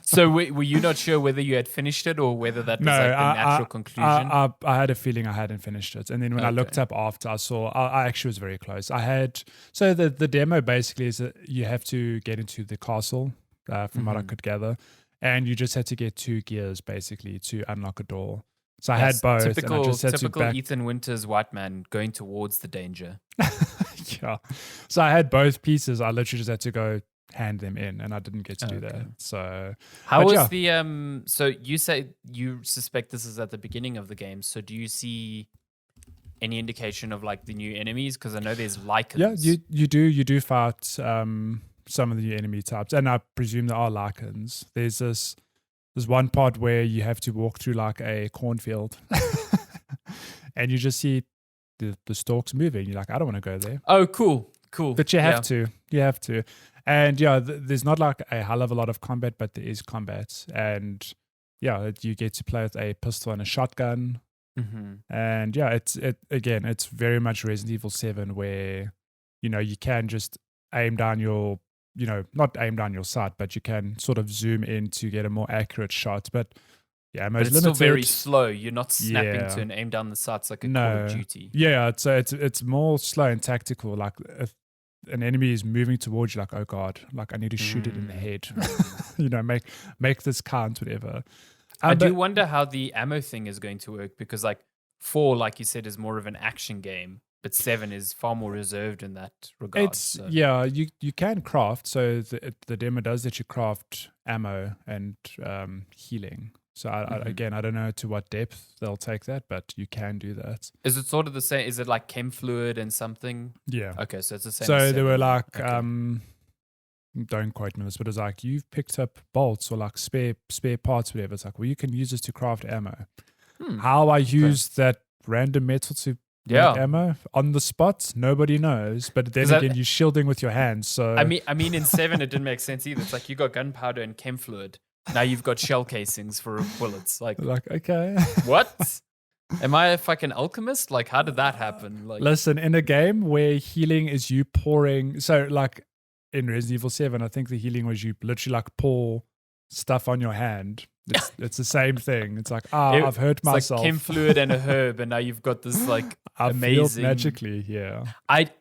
So were you not sure whether you had finished it or whether that was the natural conclusion? I had a feeling I hadn't finished it. And then when I looked up after, I saw, I actually was very close. So the demo basically is that you have to get into the castle, from what I could gather. And you just had to get 2 gears basically to unlock a door. So I had both. Typical Ethan Winters white man going towards the danger. Yeah. So I had both pieces. I literally just had to go hand them in, and I didn't get to do that. So how was the so you say you suspect this is at the beginning of the game, so do you see any indication of like the new enemies? Because I know there's lichens. Yeah, you do fight some of the new enemy types, and I presume there are lichens. There's one part where you have to walk through like a cornfield and you just see the stalks moving. You're like, I don't want to go there. Oh, cool. But you have to. You have to. And yeah, there's not like a hell of a lot of combat, but there is combat. And yeah, you get to play with a pistol and a shotgun. Mm-hmm. And yeah, it's very much Resident Evil 7 where, you can just aim down your, not aim down your sight, but you can sort of zoom in to get a more accurate shot. But yeah, but it's still very slow. You're not snapping to an aim down the sights like a Call of Duty. Yeah, it's more slow and tactical. Like if an enemy is moving towards you, like, oh god, like I need to shoot it in the head. Make this count, whatever. I do wonder how the ammo thing is going to work, because like 4, like you said, is more of an action game, but 7 is far more reserved in that regard. Yeah, you can craft. So the demo does let you craft ammo and healing. So I don't know to what depth they'll take that, but you can do that. Is it sort of the same? Is it like chem fluid and something? Yeah. Okay, so it's the same. So they were like, don't quote me on this, but it's like, you've picked up bolts or like spare parts, whatever. It's like, well, you can use this to craft ammo. How I use that random metal to make ammo on the spot, nobody knows. But then again, you're shielding with your hands. So I mean, in 7, it didn't make sense either. It's like you got gunpowder and chem fluid. Now you've got shell casings for bullets. Like okay, what? Am I a fucking alchemist? Like, how did that happen? Like, listen, in a game where healing is you pouring, so like in Resident Evil 7, I think the healing was you literally like pour stuff on your hand. It's the same thing. It's like, I've hurt myself. Like chem fluid and a herb, and now you've got this like amazing magically. Yeah.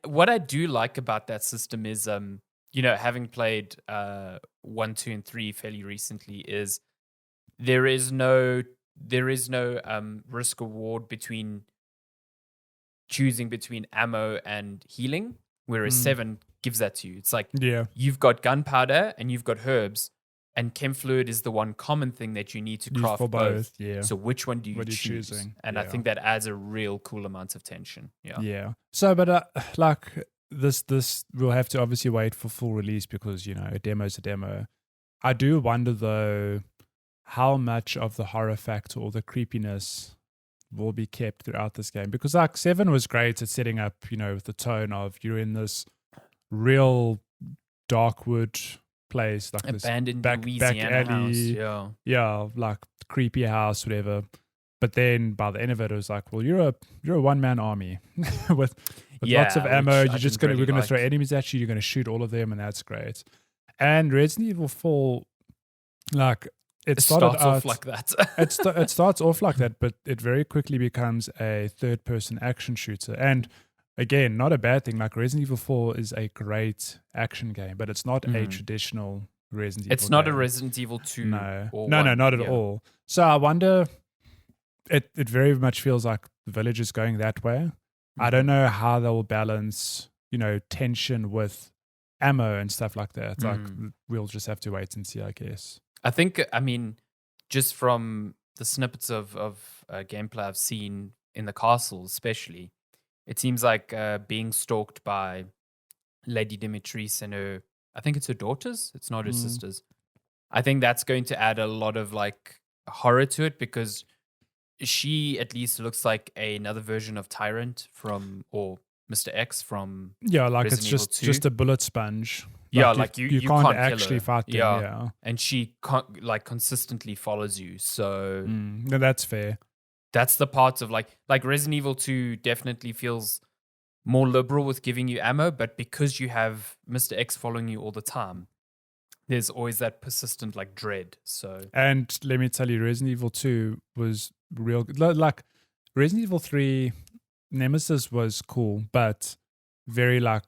What I do like about that system is having played 1, 2, and 3 fairly recently, is there is no risk reward between choosing between ammo and healing, whereas 7 gives that to you. It's like you've got gunpowder and you've got herbs, and chem fluid is the one common thing that you need to craft for both. Yeah. So which one do you choose? Choosing? And I think that adds a real cool amount of tension. Yeah. Yeah. So, but like this we'll have to obviously wait for full release, because a demo's a demo. I do wonder though how much of the horror factor or the creepiness will be kept throughout this game, because like 7 was great at setting up with the tone of you're in this real dark wood place, like abandoned this back alley house, like creepy house, whatever. But then by the end of it was like, well, you're a one-man army with lots of ammo. We're gonna throw enemies at you. You're gonna shoot all of them, and that's great. And Resident Evil 4, like it starts off like that. it starts off like that, but it very quickly becomes a third-person action shooter. And again, not a bad thing. Like Resident Evil 4 is a great action game, but it's not a traditional Resident Evil. It's not a Resident Evil 2. No, not at all. So I wonder. It very much feels like the Village is going that way. I don't know how they will balance, tension with ammo and stuff like that. Like we'll just have to wait and see, I guess. I think, just from the snippets of gameplay I've seen in the castle, especially, it seems like being stalked by Lady Dimitris and I think it's her daughters. It's not her sisters. I think that's going to add a lot of like horror to it, because she at least looks like another version of Tyrant or Mr. X from like Resident it's just a bullet sponge. Like, you can't actually fight them. Yeah. And she consistently follows you. So no, that's fair. That's the part of like Resident Evil 2 definitely feels more liberal with giving you ammo, but because you have Mr. X following you all the time, there's always that persistent like dread. So, and let me tell you, Resident Evil 2 was real. Like Resident Evil 3, Nemesis was cool, but very like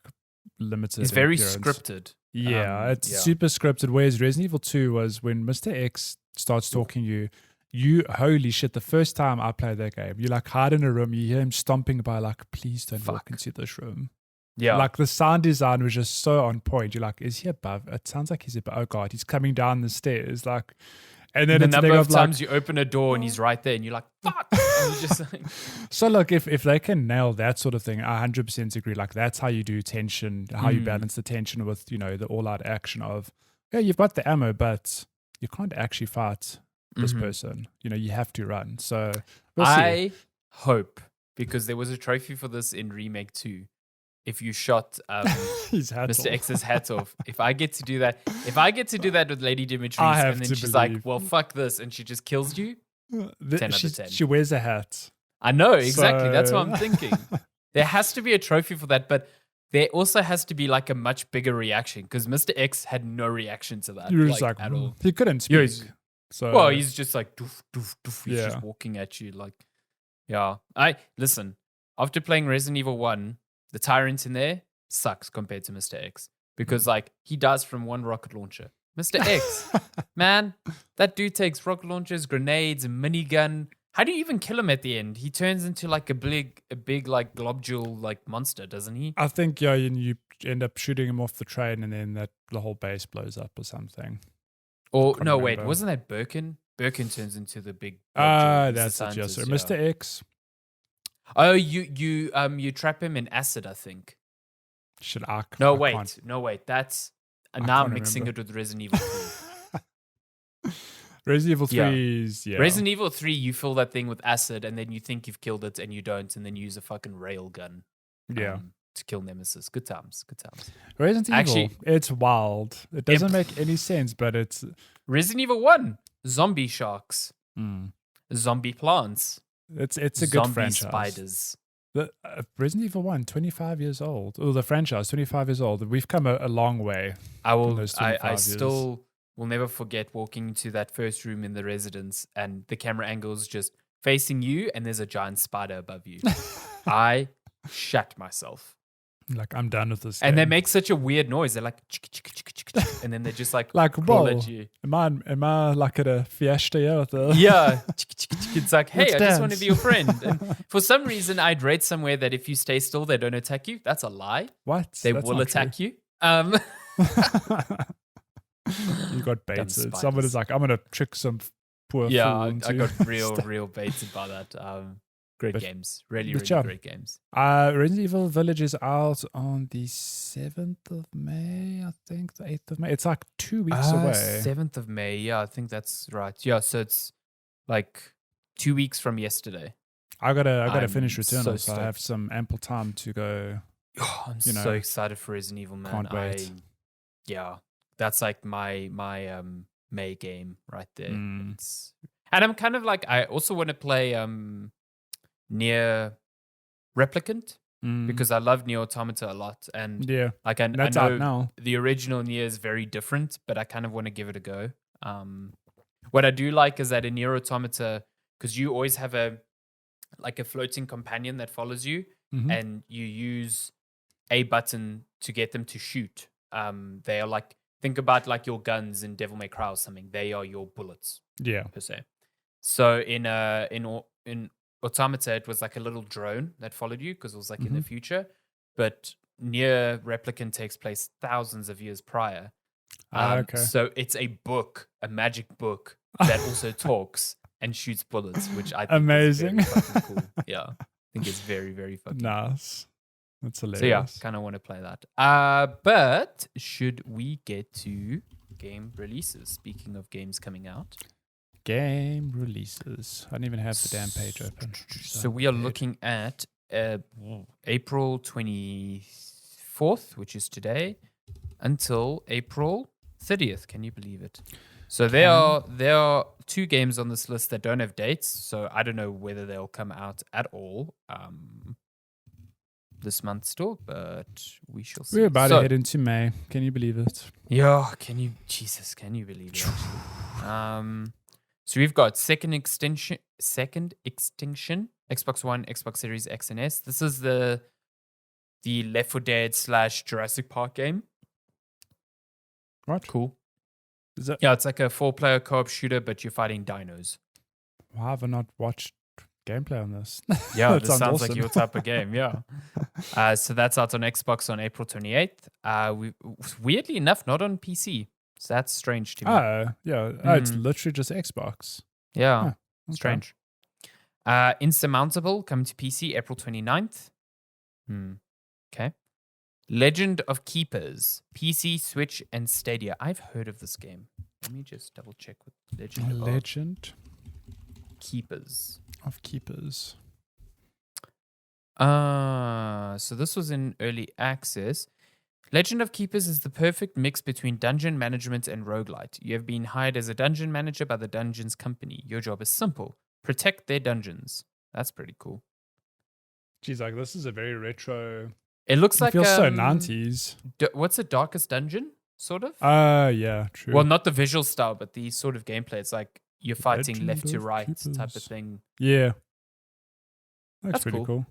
limited. It's very scripted. Yeah, it's super scripted. Whereas Resident Evil 2 was when Mr. X starts talking to you, holy shit, the first time I played that game, you like hide in a room, you hear him stomping by like, please don't walk into this room. Yeah. Like the sound design was just so on point. You're like, is he above? It sounds like he's above. Oh God, he's coming down the stairs. Like, and then the it's number of times like, you open a door and he's right there and you're like, fuck. And you're just like, so look, if they can nail that sort of thing, I 100% agree. Like that's how you do tension, how you balance the tension with, the all out action of, yeah, you've got the ammo, but you can't actually fight this person. You have to run. So we'll I hope, because there was a trophy for this in Remake 2. If you shot Mr. X's hat off, if I get to do that with Lady Dimitris, and then she's like, well, fuck this, and she just kills you, 10 out of 10. She wears a hat. I know, exactly. That's what I'm thinking. There has to be a trophy for that, but there also has to be like a much bigger reaction, because Mr. X had no reaction to that. You're just like at all. He couldn't speak. Well, he's just like, doof, doof, doof. He's just walking at you like, yeah. Listen, after playing Resident Evil 1, the tyrant in there sucks compared to Mr. X, because like he dies from one rocket launcher. Mr. X, man, that dude takes rocket launchers, grenades, a minigun. How do you even kill him at the end? He turns into like a big like globule like monster, doesn't he? I think you end up shooting him off the train, and then the whole base blows up or something. Or no, wait, wasn't that Birkin? Birkin turns into the big. That's it. Yes, sir. Yeah. Mr. X. Oh, you trap him in acid, I think. No, wait. That's now I'm mixing it with Resident Evil 3. Resident Evil 3 is Resident Evil 3, you fill that thing with acid, and then you think you've killed it, and you don't, and then you use a fucking rail gun. To kill Nemesis. Good times. Resident Evil, it's wild. It doesn't make any sense, but it's Resident Evil 1. Zombie sharks. Zombie plants. It's a good franchise. Zombie spiders. The Resident Evil 1, 25 years old. Oh, the franchise, 25 years old. We've come a long way. I still will never forget walking into that first room in the residence, and the camera angle's just facing you, and there's a giant spider above you. I shat myself. Like, I'm done with this. And they make such a weird noise. They're like, and then they're just like, whoa, at you. Am I like at a fiesta? Yeah. It's like, hey, I just want to be your friend. And for some reason, I'd read somewhere that if you stay still, they don't attack you. That's a lie. What? They will attack you. You got baited. Someone is like, I'm going to trick some poor fool. I got real baited by that. Great games. Really great games. Resident Evil Village is out on the 7th of May, I think, the 8th of May. It's like 2 weeks away. 7th of May, yeah, I think that's right. Yeah, so it's like 2 weeks from yesterday. I gotta finish Returnal, so I have some ample time to go. Oh, I'm so excited for Resident Evil, man. Can't wait. That's like my May game right there. And I'm kind of like, I also want to play Nier Replicant, because I love Nier Automata a lot, and like I know out now. The original Nier is very different, but I kind of want to give it a go. What I do like is that in Nier Automata, because you always have a floating companion that follows you, and you use a button to get them to shoot. They are like, think about like your guns in Devil May Cry or something. They are your bullets, per se. So in Automata, it was like a little drone that followed you, because it was like in the future. But Nier Replicant takes place thousands of years prior. So it's a magic book that also talks and shoots bullets, which I think amazing. is very fucking cool. Yeah, I think it's very, very fucking nice. That's hilarious. So yeah, kind of want to play that. But should we get to game releases? Speaking of games coming out. Game releases. I don't even have the damn page open. So we are looking at April 24th, which is today, until April 30th. Can you believe it? So there are 2 games on this list that don't have dates. So I don't know whether they'll come out at all this month still, but we shall see. We're about to head into May. Can you believe it? Yeah. Can you believe it? So we've got Second Extinction, Xbox One, Xbox Series X and S. This is the Left 4 Dead / Jurassic Park game. Right. Cool. It's like a 4-player co-op shooter, but you're fighting dinos. Why have I not watched gameplay on this. Yeah, this sounds awesome. like your type of game. Yeah. So that's out on Xbox on April 28th. Weirdly enough, not on PC. So that's strange to me. Yeah. It's literally just Xbox. Yeah. Okay. Strange. Insurmountable coming to PC April 29th. Okay. Legend of Keepers, PC, Switch, and Stadia. I've heard of this game. Let me just double check with Legend Keepers. Of Keepers. So this was in early access. Legend of Keepers is the perfect mix between dungeon management and roguelite. You have been hired as a dungeon manager by the Dungeons Company. Your job is simple. Protect their dungeons. That's pretty cool. Geez, like this is a very retro... It looks like... It feels so 90s. What's the Darkest Dungeon, sort of? Yeah, true. Well, not the visual style, but the sort of gameplay. It's like you're fighting Legend left to right Keepers. Type of thing. Yeah. That's pretty cool.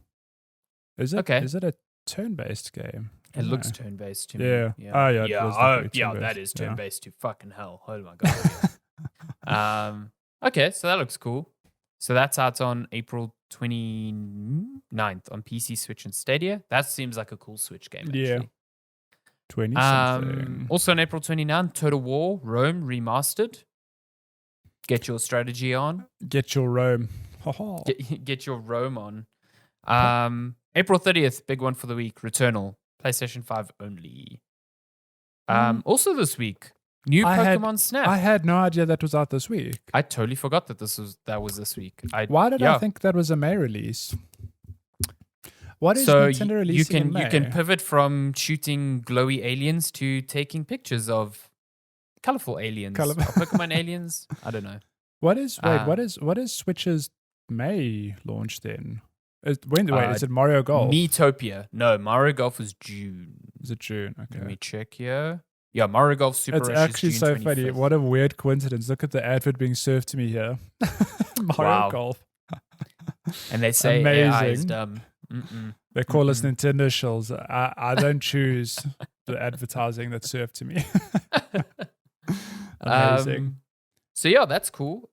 Is it a turn-based game? It looks turn-based to me. Yeah. Yeah, that is turn-based to fucking hell. Oh my god. Okay, so that looks cool. So that's out on April 29th on PC, Switch, and Stadia. That seems like a cool Switch game, actually. Yeah. 20-something. Also on April 29th, Total War Rome Remastered. Get your strategy on. Get your Rome. Get your Rome on. April 30th, big one for the week, Returnal. PlayStation 5 only. Also this week, new Pokemon Snap. I had no idea that was out this week. I totally forgot that that was this week. Why did I think that was a May release? What is Nintendo releasing in May? You can pivot from shooting glowy aliens to taking pictures of colorful aliens. Or Pokemon aliens? I don't know. What is Switch's May launch then? Is it Mario Golf? Miitopia. No, Mario Golf was June. Is it June? Okay. Let me check here. Yeah, Mario Golf Super Rush is June 25th. It's actually so funny. What a weird coincidence. Look at the advert being served to me here. Mario Golf. And they say AI is dumb. They call us Nintendo shills. I don't choose the advertising that's served to me. Amazing. So yeah, that's cool.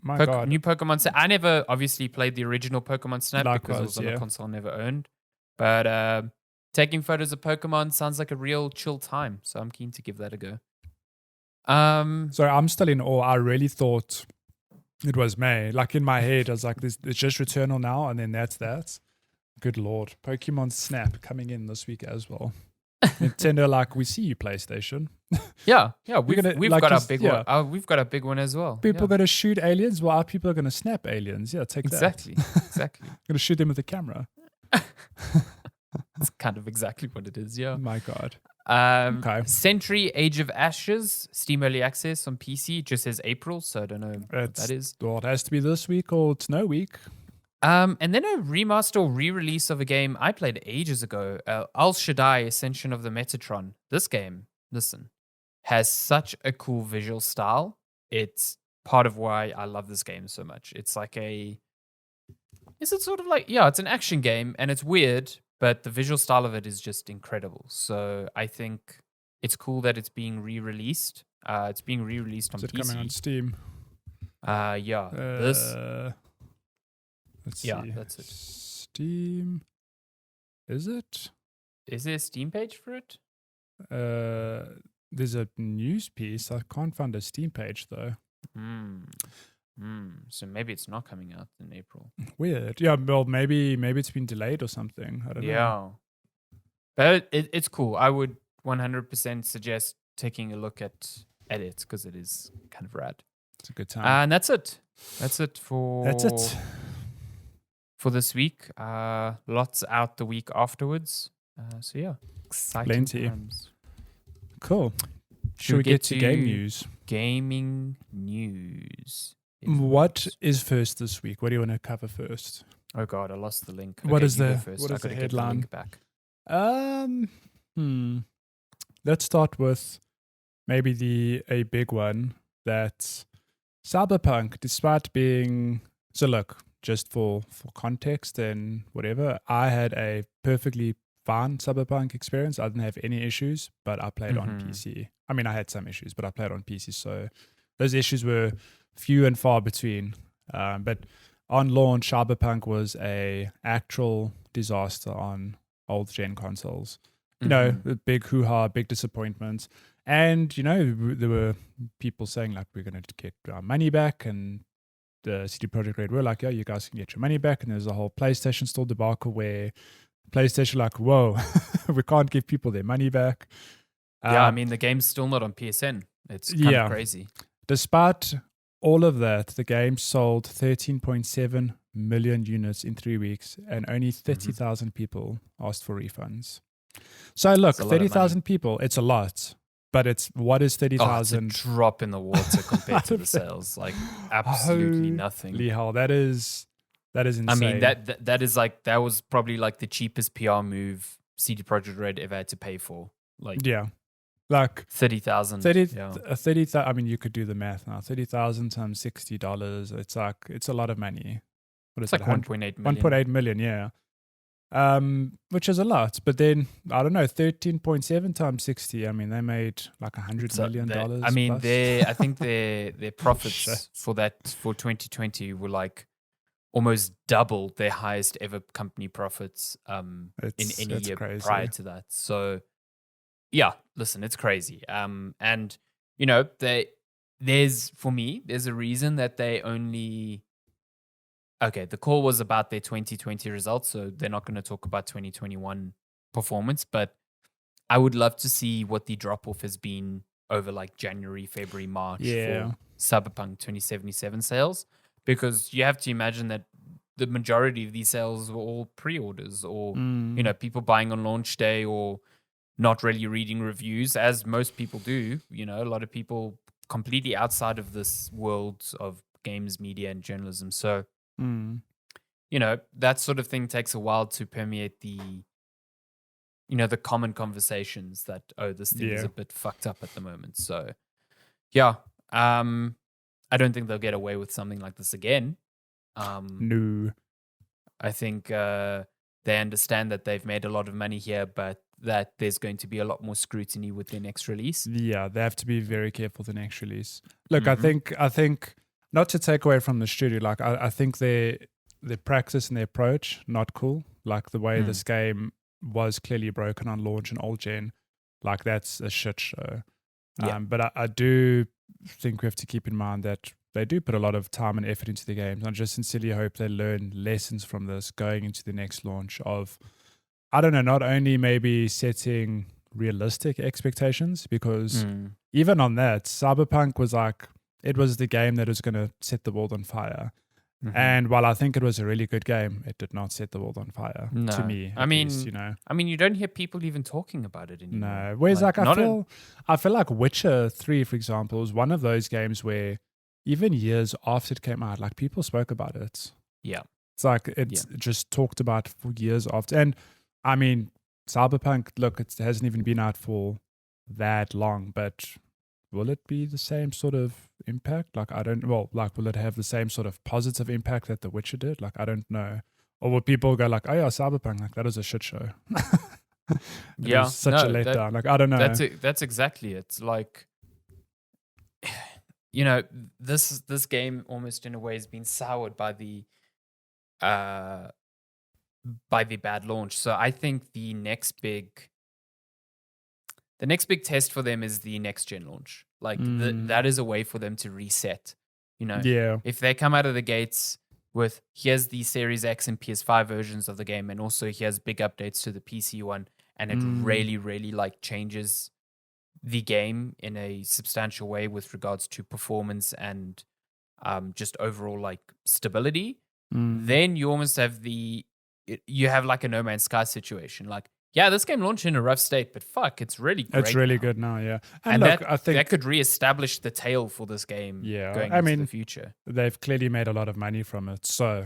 My God. New Pokemon Snap. I never obviously played the original Pokemon Snap because it was on a console I never owned. But taking photos of Pokemon sounds like a real chill time. So I'm keen to give that a go. So I'm still in awe. I really thought it was May. Like in my head, I was like, it's just Returnal now, and then that's that. Good Lord. Pokemon Snap coming in this week as well. Nintendo, like, we see you, PlayStation. Yeah. We've got our big one. We've got a big one as well. People are going to shoot aliens, while our people are going to snap aliens. Yeah, take that. Exactly. Going to shoot them with a camera. That's kind of exactly what it is. Yeah. My God. Okay. Sentry Age of Ashes Steam Early Access on PC just says April, so I don't know what that is. Well, it has to be this week or it's no week. And then a remaster or re-release of a game I played ages ago, Al Shaddai Ascension of the Metatron. This game, listen, has such a cool visual style. It's part of why I love this game so much. It's like it's an action game and it's weird, but the visual style of it is just incredible. So I think it's cool that it's being re-released. It's being re-released on PC. Is it coming on Steam? Let's see. That's it. Steam. Is it? Is there a Steam page for it? There's a news piece. I can't find a Steam page though. So maybe it's not coming out in April. Weird. Yeah, well, maybe it's been delayed or something. I don't know. Yeah. But it's cool. I would 100% suggest taking a look at it because it is kind of rad. It's a good time. And that's it. That's it for this week. Lots out the week afterwards. So yeah, exciting times. Cool. Should we get to game news? Gaming news. What is first this week? What do you want to cover first? Oh God, I lost the link. What is the headline? Get the link back. Let's start with maybe a big one that Cyberpunk, despite being just for context and whatever, I had a perfectly fine Cyberpunk experience. I didn't have any issues, but I played on PC. I mean, I had some issues, but I played on PC, so those issues were few and far between. But on launch, Cyberpunk was a actual disaster on old gen consoles. You know, a big hoo-ha, big disappointment. And, you know, there were people saying, like, we're going to get our money back. And the CD Projekt Red were like, yeah, you guys can get your money back. And there's a whole PlayStation Store debacle where PlayStation like, whoa, we can't give people their money back. Yeah, I mean, the game's still not on PSN. It's kind of crazy. Despite all of that, the game sold 13.7 million units in 3 weeks, and only 30,000 people asked for refunds. So look, 30,000 people, it's a lot, but what is 30,000? It's a drop in the water compared to the sales. Like, absolutely nothing. Hell, that is insane. I mean, that is like, that was probably like the cheapest PR move CD Projekt Red ever had to pay for. Like, yeah. Like 30,000. 30,000. I mean, you could do the math now. 30,000 times $60. It's like, it's a lot of money. What is it's like 1.8 million. 1.8 million, yeah. Which is a lot. But then, I don't know, 13.7 times 60. I mean, they made like $100 million. I mean, plus. I think their profits for 2020 were like almost double their highest ever company profits in any year prior to that. So, yeah, listen, it's crazy. And you know, there's a reason that they only. Okay, the call was about their 2020 results, so they're not going to talk about 2021 performance. But I would love to see what the drop off has been over like January, February, March for Cyberpunk 2077 sales, because you have to imagine that the majority of these sales were all pre-orders or you know, people buying on launch day or not really reading reviews, as most people do. You know, a lot of people completely outside of this world of games, media, and journalism. So, you know, that sort of thing takes a while to permeate the, you know, the common conversations that, oh, this thing is a bit fucked up at the moment. So, yeah, I don't think they'll get away with something like this again. No. I think they understand that they've made a lot of money here, but that there's going to be a lot more scrutiny with their next release. Yeah, they have to be very careful with the next release. Look, I think not to take away from the studio, like I think their practice and their approach, not cool. Like the way this game was clearly broken on launch and old gen, like that's a shit show. Yeah. But I do think we have to keep in mind that they do put a lot of time and effort into the games. I just sincerely hope they learn lessons from this going into the next launch of, I don't know, not only maybe setting realistic expectations, because even on that, Cyberpunk was like, it was the game that was going to set the world on fire. And while I think it was a really good game, it did not set the world on fire to me. I mean, you know. I mean, you don't hear people even talking about it anymore. No. Whereas like I feel like Witcher 3, for example, is one of those games where even years after it came out, like people spoke about it. Yeah. It's like it's just talked about for years after. And I mean, Cyberpunk, look, it hasn't even been out for that long, but will it be the same sort of impact? Like, will it have the same sort of positive impact that The Witcher did? Like, I don't know. Or will people go like, oh yeah, Cyberpunk, like that was a shit show. It was such a letdown. Like, I don't know. That's exactly it. It's like, you know, this game almost in a way has been soured by the bad launch. So I think the next big test for them is the next gen launch. Like that is a way for them to reset. You know, if they come out of the gates with here's the Series X and PS5 versions of the game, and also here's big updates to the PC one, and it really, really like changes the game in a substantial way with regards to performance and just overall like stability, then you almost have you have like a No Man's Sky situation. Like, yeah, this game launched in a rough state, but fuck, it's really great. It's really good now, yeah. And look, I think that could reestablish the tail for this game going into the future. They've clearly made a lot of money from it, so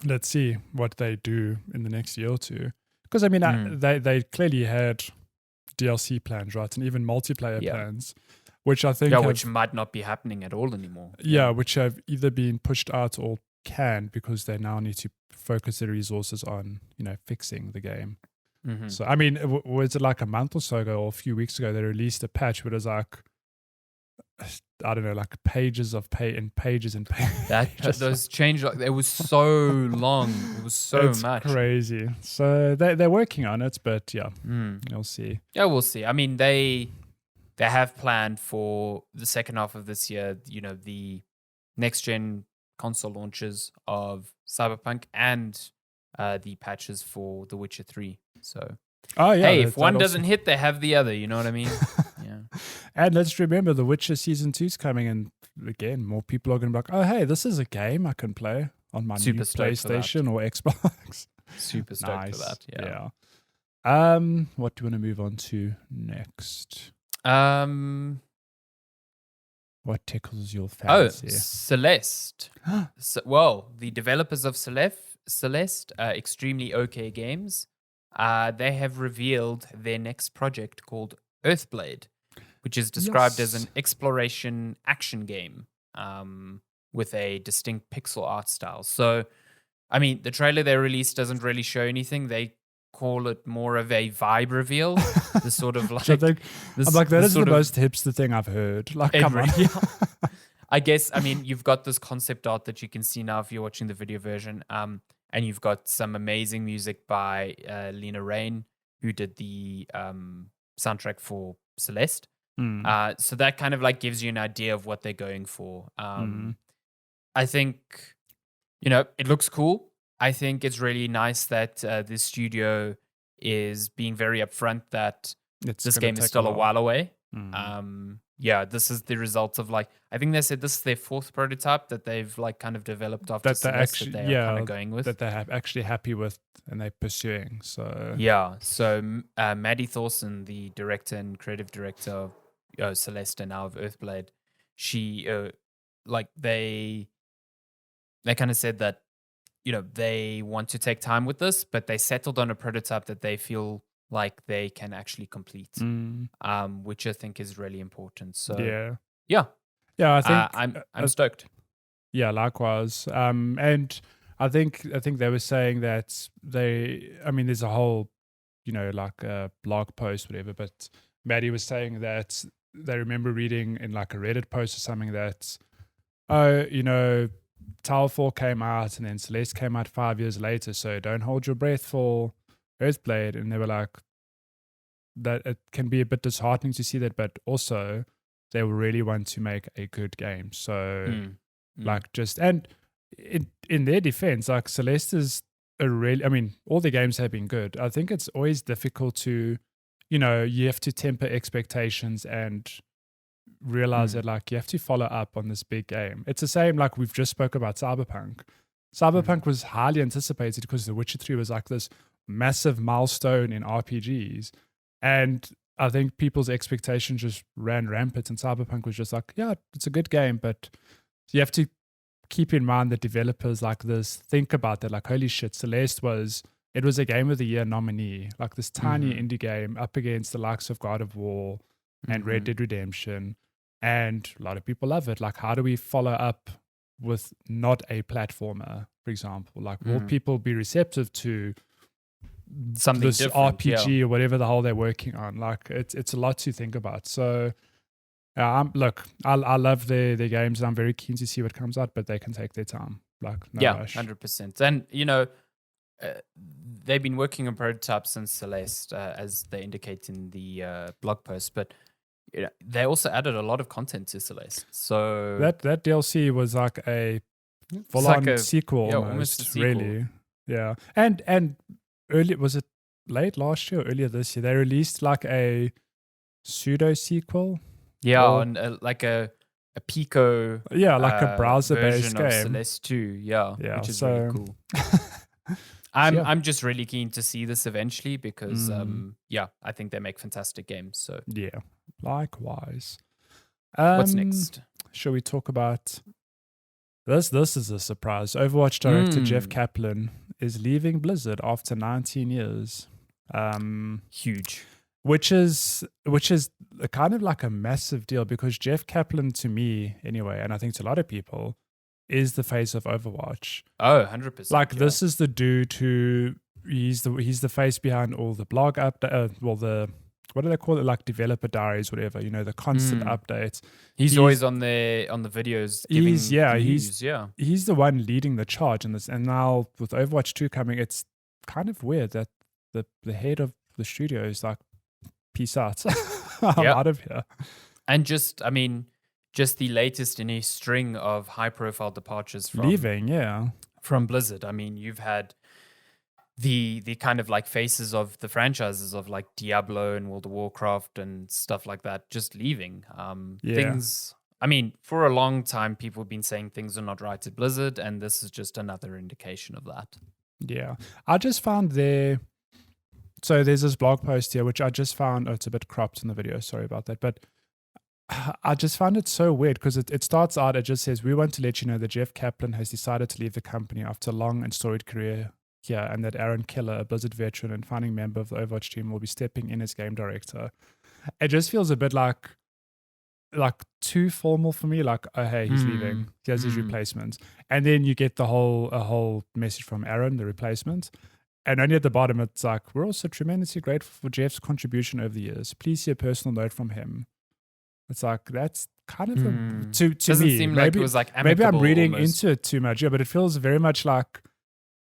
let's see what they do in the next year or two. Because, I mean, they clearly had DLC plans, right? And even multiplayer plans, which I think which might not be happening at all anymore. Yeah, which have either been pushed out or can, because they now need to focus their resources on, you know, fixing the game. So, I mean, was it like a month or so ago or a few weeks ago, they released a patch where it was like, I don't know, like pages and pages and pages. Those change, like, it was so long. It was so it's much. Crazy. So they're working on it, but yeah, we'll see. Yeah, we'll see. I mean, they have planned for the second half of this year, the next gen console launches of Cyberpunk and the patches for The Witcher 3. So, if one doesn't hit, they have the other. You know what I mean? Yeah. And let's remember, The Witcher Season 2 is coming, and again, more people are going to be like, oh, hey, this is a game I can play on my new PlayStation or Xbox. Super stoked for that, yeah. What do you want to move on to next? What tickles your fancy? Celeste. The developers of Celeste, extremely okay games, they have revealed their next project called Earthblade, which is described as an exploration action game with a distinct pixel art style. So, I mean, the trailer they released doesn't really show anything. They call it more of a vibe reveal. The sort of like... I'm like, that is the most hipster thing I've heard. Like, come on. I guess, I mean, you've got this concept art that you can see now if you're watching the video version. And you've got some amazing music by Lena Raine, who did the soundtrack for Celeste. So that kind of like gives you an idea of what they're going for. I think, it looks cool. I think it's really nice that this studio is being very upfront that this game is still a while away. This is the result of I think they said this is their fourth prototype that they've kind of developed after Celeste that they're kind of going with. That they're actually happy with and they're pursuing. So Maddie Thorson, the director and creative director of Celeste and now of Earthblade, she they kind of said that they want to take time with this, but they settled on a prototype that they feel like they can actually complete, which I think is really important. So yeah. I think I'm stoked. Yeah, likewise. And I think they were saying that there's a whole, a blog post, whatever. But Maddie was saying that they remember reading in a Reddit post or something that, Towerfall came out and then Celeste came out 5 years later, so don't hold your breath for Earthblade. And they were like, that it can be a bit disheartening to see that, but also they really want to make a good game. So and in their defense, Celeste is all the games have been good. I think it's always difficult to, you have to temper expectations and realize that you have to follow up on this big game. It's the same we've just spoke about Cyberpunk. Cyberpunk was highly anticipated because The Witcher 3 was this massive milestone in RPGs, and I think people's expectations just ran rampant, and Cyberpunk was just it's a good game, but you have to keep in mind that developers like this think about that, holy shit, Celeste was a Game of the Year nominee, this tiny indie game up against the likes of God of War and Red Dead Redemption. And a lot of people love it. How do we follow up with not a platformer, for example? Will people be receptive to something this different, RPG or whatever the hell they're working on? It's a lot to think about. So, I love their games, and I'm very keen to see what comes out, but they can take their time. No rush. 100%. And, they've been working on prototypes since Celeste, as they indicate in the blog post, but they also added a lot of content to Celeste. So that DLC was a full-on sequel, almost a sequel. Really. Yeah. And early, was it late last year or earlier this year, they released a pseudo sequel. Yeah, and a Pico. Yeah, a browser-based game. Of Celeste 2. Which is really cool. I'm just really keen to see this eventually because I think they make fantastic games. So yeah, likewise. What's next? Shall we talk about this? This is a surprise. Overwatch director Jeff Kaplan is leaving Blizzard after 19 years. Huge. Which is a kind of a massive deal because Jeff Kaplan, to me anyway, and I think to a lot of people, is the face of Overwatch. Oh, 100%. This is the dude who he's the face behind all the blog the what do they call it? Like developer diaries, whatever. The constant updates. He's always on the videos giving news. He's the one leading the charge in this. And now with Overwatch 2 coming, it's kind of weird that the head of the studio is like, peace out. I'm out of here. And just the latest in a string of high-profile departures from Blizzard. I mean, you've had the kind of like faces of the franchises of like Diablo and World of Warcraft and stuff like that just leaving. Things. I mean, for a long time, people have been saying things are not right at Blizzard, and this is just another indication of that. Yeah, I just found So there's this blog post here, which I just found. Oh, it's a bit cropped in the video. Sorry about that, but I just found it so weird because it starts out, it just says, we want to let you know that Jeff Kaplan has decided to leave the company after a long and storied career here, and that Aaron Keller, a Blizzard veteran and founding member of the Overwatch team, will be stepping in as game director. It just feels a bit like too formal for me, like, oh, hey, he's leaving. Here's his replacement. And then you get a whole message from Aaron, the replacement. And only at the bottom, it's like, we're also tremendously grateful for Jeff's contribution over the years. Please see a personal note from him. It's like, that's kind of to doesn't me. Seem like it was like maybe I'm reading almost into it too much, but it feels very much like,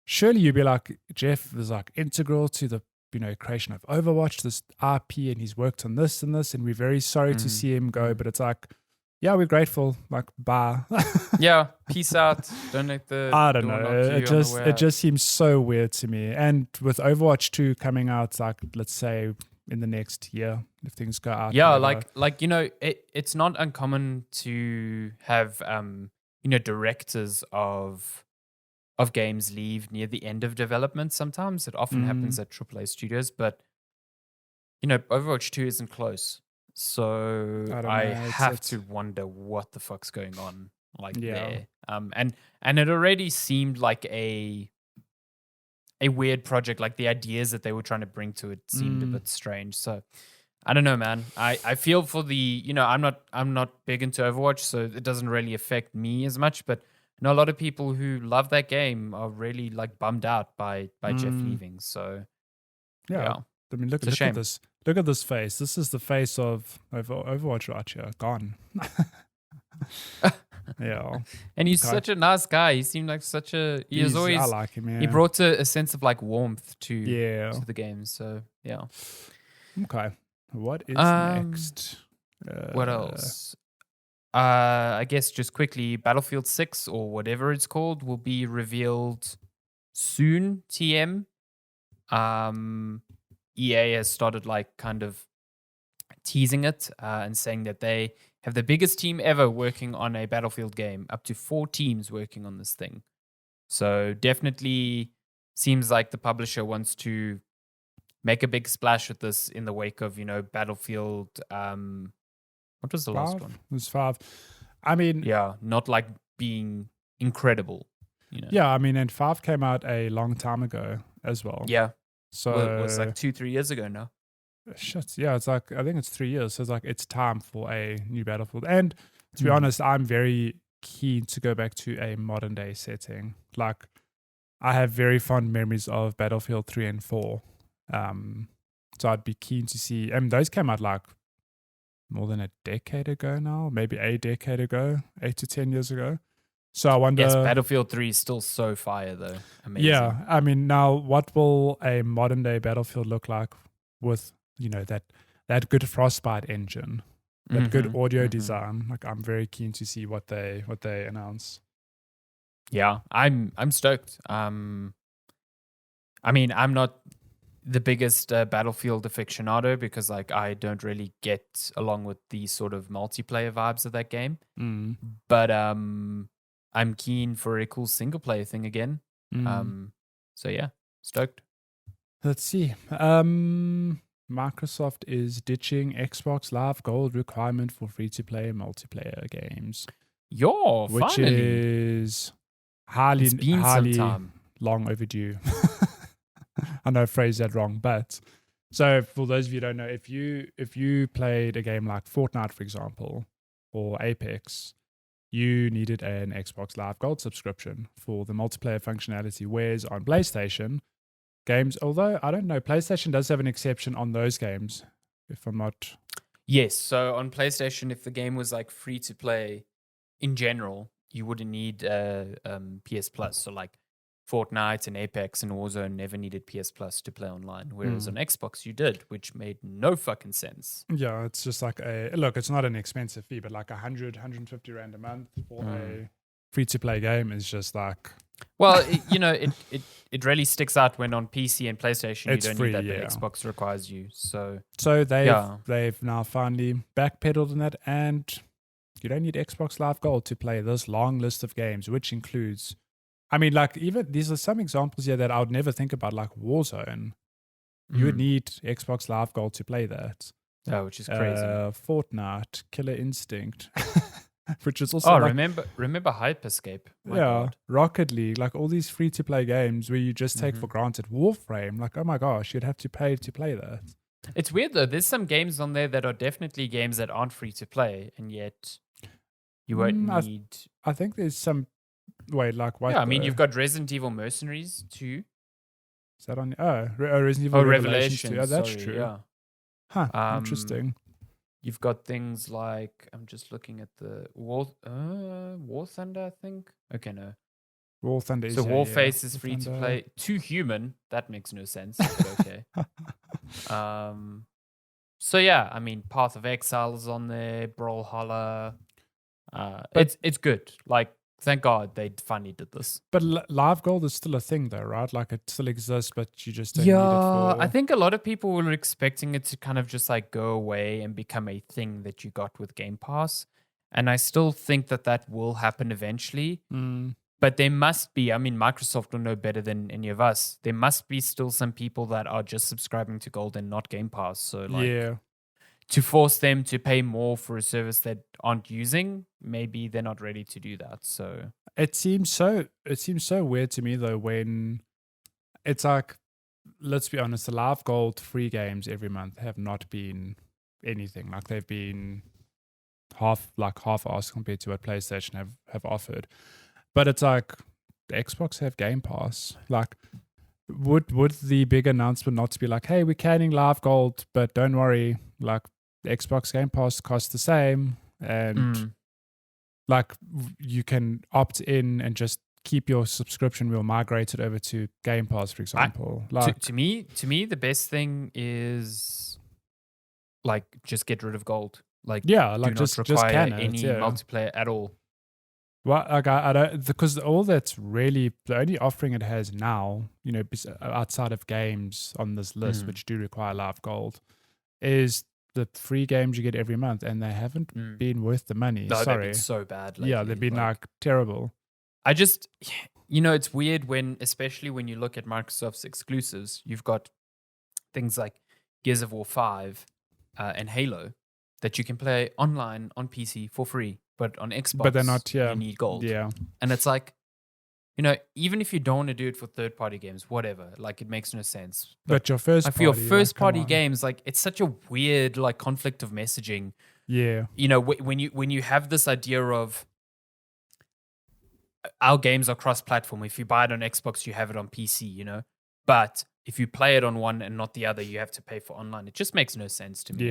surely you'd be like, Jeff is like integral to the creation of Overwatch, this RP, and he's worked on this and this, and we're very sorry to see him go. But it's like, yeah, we're grateful. Like, bye. Yeah, peace out. Don't let the I don't know. It just seems so weird to me. And with Overwatch 2 coming out, like, let's say in the next year, if things go out. Yeah, it's not uncommon to have directors of games leave near the end of development. Sometimes it often happens at AAA studios, but Overwatch 2 isn't close. So I have to wonder what the fuck's going on there. And it already seemed like a weird project. Like the ideas that they were trying to bring to it seemed a bit strange. So I don't know, man. I feel for the I'm not big into Overwatch, so it doesn't really affect me as much. But I know a lot of people who love that game are really like bummed out by Jeff leaving. So yeah. I mean, look at this. Look at this face. This is the face of Overwatch right here. Gone. Yeah. And he's such a nice guy. He seemed like I like him, yeah. He brought a sense of like warmth to the game. So, yeah. Okay. What is next? What else? I guess just quickly, Battlefield 6 or whatever it's called will be revealed soon, TM. EA has started like kind of teasing it and saying that they have the biggest team ever working on a Battlefield game, up to 4 teams working on this thing. So definitely seems like the publisher wants to make a big splash with this in the wake of, Battlefield. What was the last one? It was 5. I mean, yeah, not like being incredible. Yeah, I mean, and 5 came out a long time ago as well. Yeah. So it was like 2-3 years ago now. Shit, yeah, it's like, I think it's 3 years. So it's like, it's time for a new Battlefield. And to be honest, I'm very keen to go back to a modern day setting. Like, I have very fond memories of Battlefield 3 and 4. So I'd be keen to see, those came out like more than a decade ago now, maybe a decade ago, 8 to 10 years ago. So I wonder. Yes, Battlefield 3 is still so fire, though. Amazing. Yeah, I mean, now what will a modern day Battlefield look like with that good Frostbite engine, that good audio design? Like, I'm very keen to see what they announce. Yeah, I'm stoked. I mean, I'm not the biggest Battlefield aficionado because like I don't really get along with the sort of multiplayer vibes of that game. But I'm keen for a cool single player thing again. So yeah, stoked. Let's see. Microsoft is ditching Xbox Live Gold requirement for free-to-play multiplayer games. Which finally. Is highly long overdue. I know I phrased that wrong, but so for those of you who don't know, if you played a game like Fortnite, for example, or Apex, you needed an Xbox Live Gold subscription for the multiplayer functionality. Whereas on PlayStation games, although I don't know, PlayStation does have an exception on those games. if I'm not. Yes. So on PlayStation, if the game was like free to play in general, you wouldn't need PS Plus. So like Fortnite and Apex and Warzone never needed PS Plus to play online, whereas on Xbox you did, which made no fucking sense. Yeah, it's just like it's not an expensive fee, but like 150 Rand a month for a free-to-play game is just like... Well, it really sticks out when on PC and PlayStation it's you don't free, need that, but Xbox requires you. So they've now finally backpedaled on that, and you don't need Xbox Live Gold to play this long list of games, which includes... I mean, like, even these are some examples here that I would never think about, like Warzone. You would need Xbox Live Gold to play that. Oh, which is crazy. Fortnite, Killer Instinct, which is also... Oh, remember Hyperscape? God. Rocket League, like all these free-to-play games where you just take for granted. Warframe, like, oh my gosh, you'd have to pay to play that. It's weird, though. There's some games on there that are definitely games that aren't free-to-play, and yet you won't need... I think there's some... Wait, like what? Yeah, I mean, you've got Resident Evil Mercenaries 2. Is that on? Resident Evil Revelations 2. Oh, that's true. Yeah. Huh. Interesting. You've got things like, I'm just looking at the War Thunder, I think. Okay, no. War Thunder. So Warface is free to play. 2 Human. That makes no sense. But okay. So yeah, I mean, Path of Exile is on there. Brawlhalla. It's good. Like, thank God they finally did this. But Live Gold is still a thing, though, right? Like, it still exists, but you just don't need it for... I think a lot of people were expecting it to kind of just like go away and become a thing that you got with Game Pass. And I still think that will happen eventually. But there must be, I mean, Microsoft will know better than any of us. There must be still some people that are just subscribing to Gold and not Game Pass. So, like, to force them to pay more for a service that aren't using, maybe they're not ready to do that. So it seems so weird to me, though, when it's like, let's be honest, the Live Gold free games every month have not been anything. Like, they've been half-assed compared to what PlayStation have offered. But it's like, the Xbox have Game Pass. Like, would the big announcement not to be like, hey, we're canning Live Gold, but don't worry, like, the Xbox Game Pass costs the same, and like, you can opt in and just keep your subscription. We'll migrate it over to Game Pass, for example. To me, the best thing is, like, just get rid of Gold. Like, like, just require any multiplayer at all. Well, like, I don't, because all that's really the only offering it has now, outside of games on this list, which do require Live Gold, is the free games you get every month, and they haven't been worth the money. No, Sorry, they've been so bad lately. Yeah, they've been like terrible. I just, it's weird especially when you look at Microsoft's exclusives, you've got things like Gears of War 5 and Halo that you can play online on PC for free, but on Xbox, but they're not. Yeah, you need Gold. Yeah, and it's like, even if you don't want to do it for third-party games, whatever, like, it makes no sense. But your first-party games, like, it's such a weird, like, conflict of messaging. Yeah. When you have this idea of our games are cross-platform. If you buy it on Xbox, you have it on PC, But if you play it on one and not the other, you have to pay for online. It just makes no sense to me.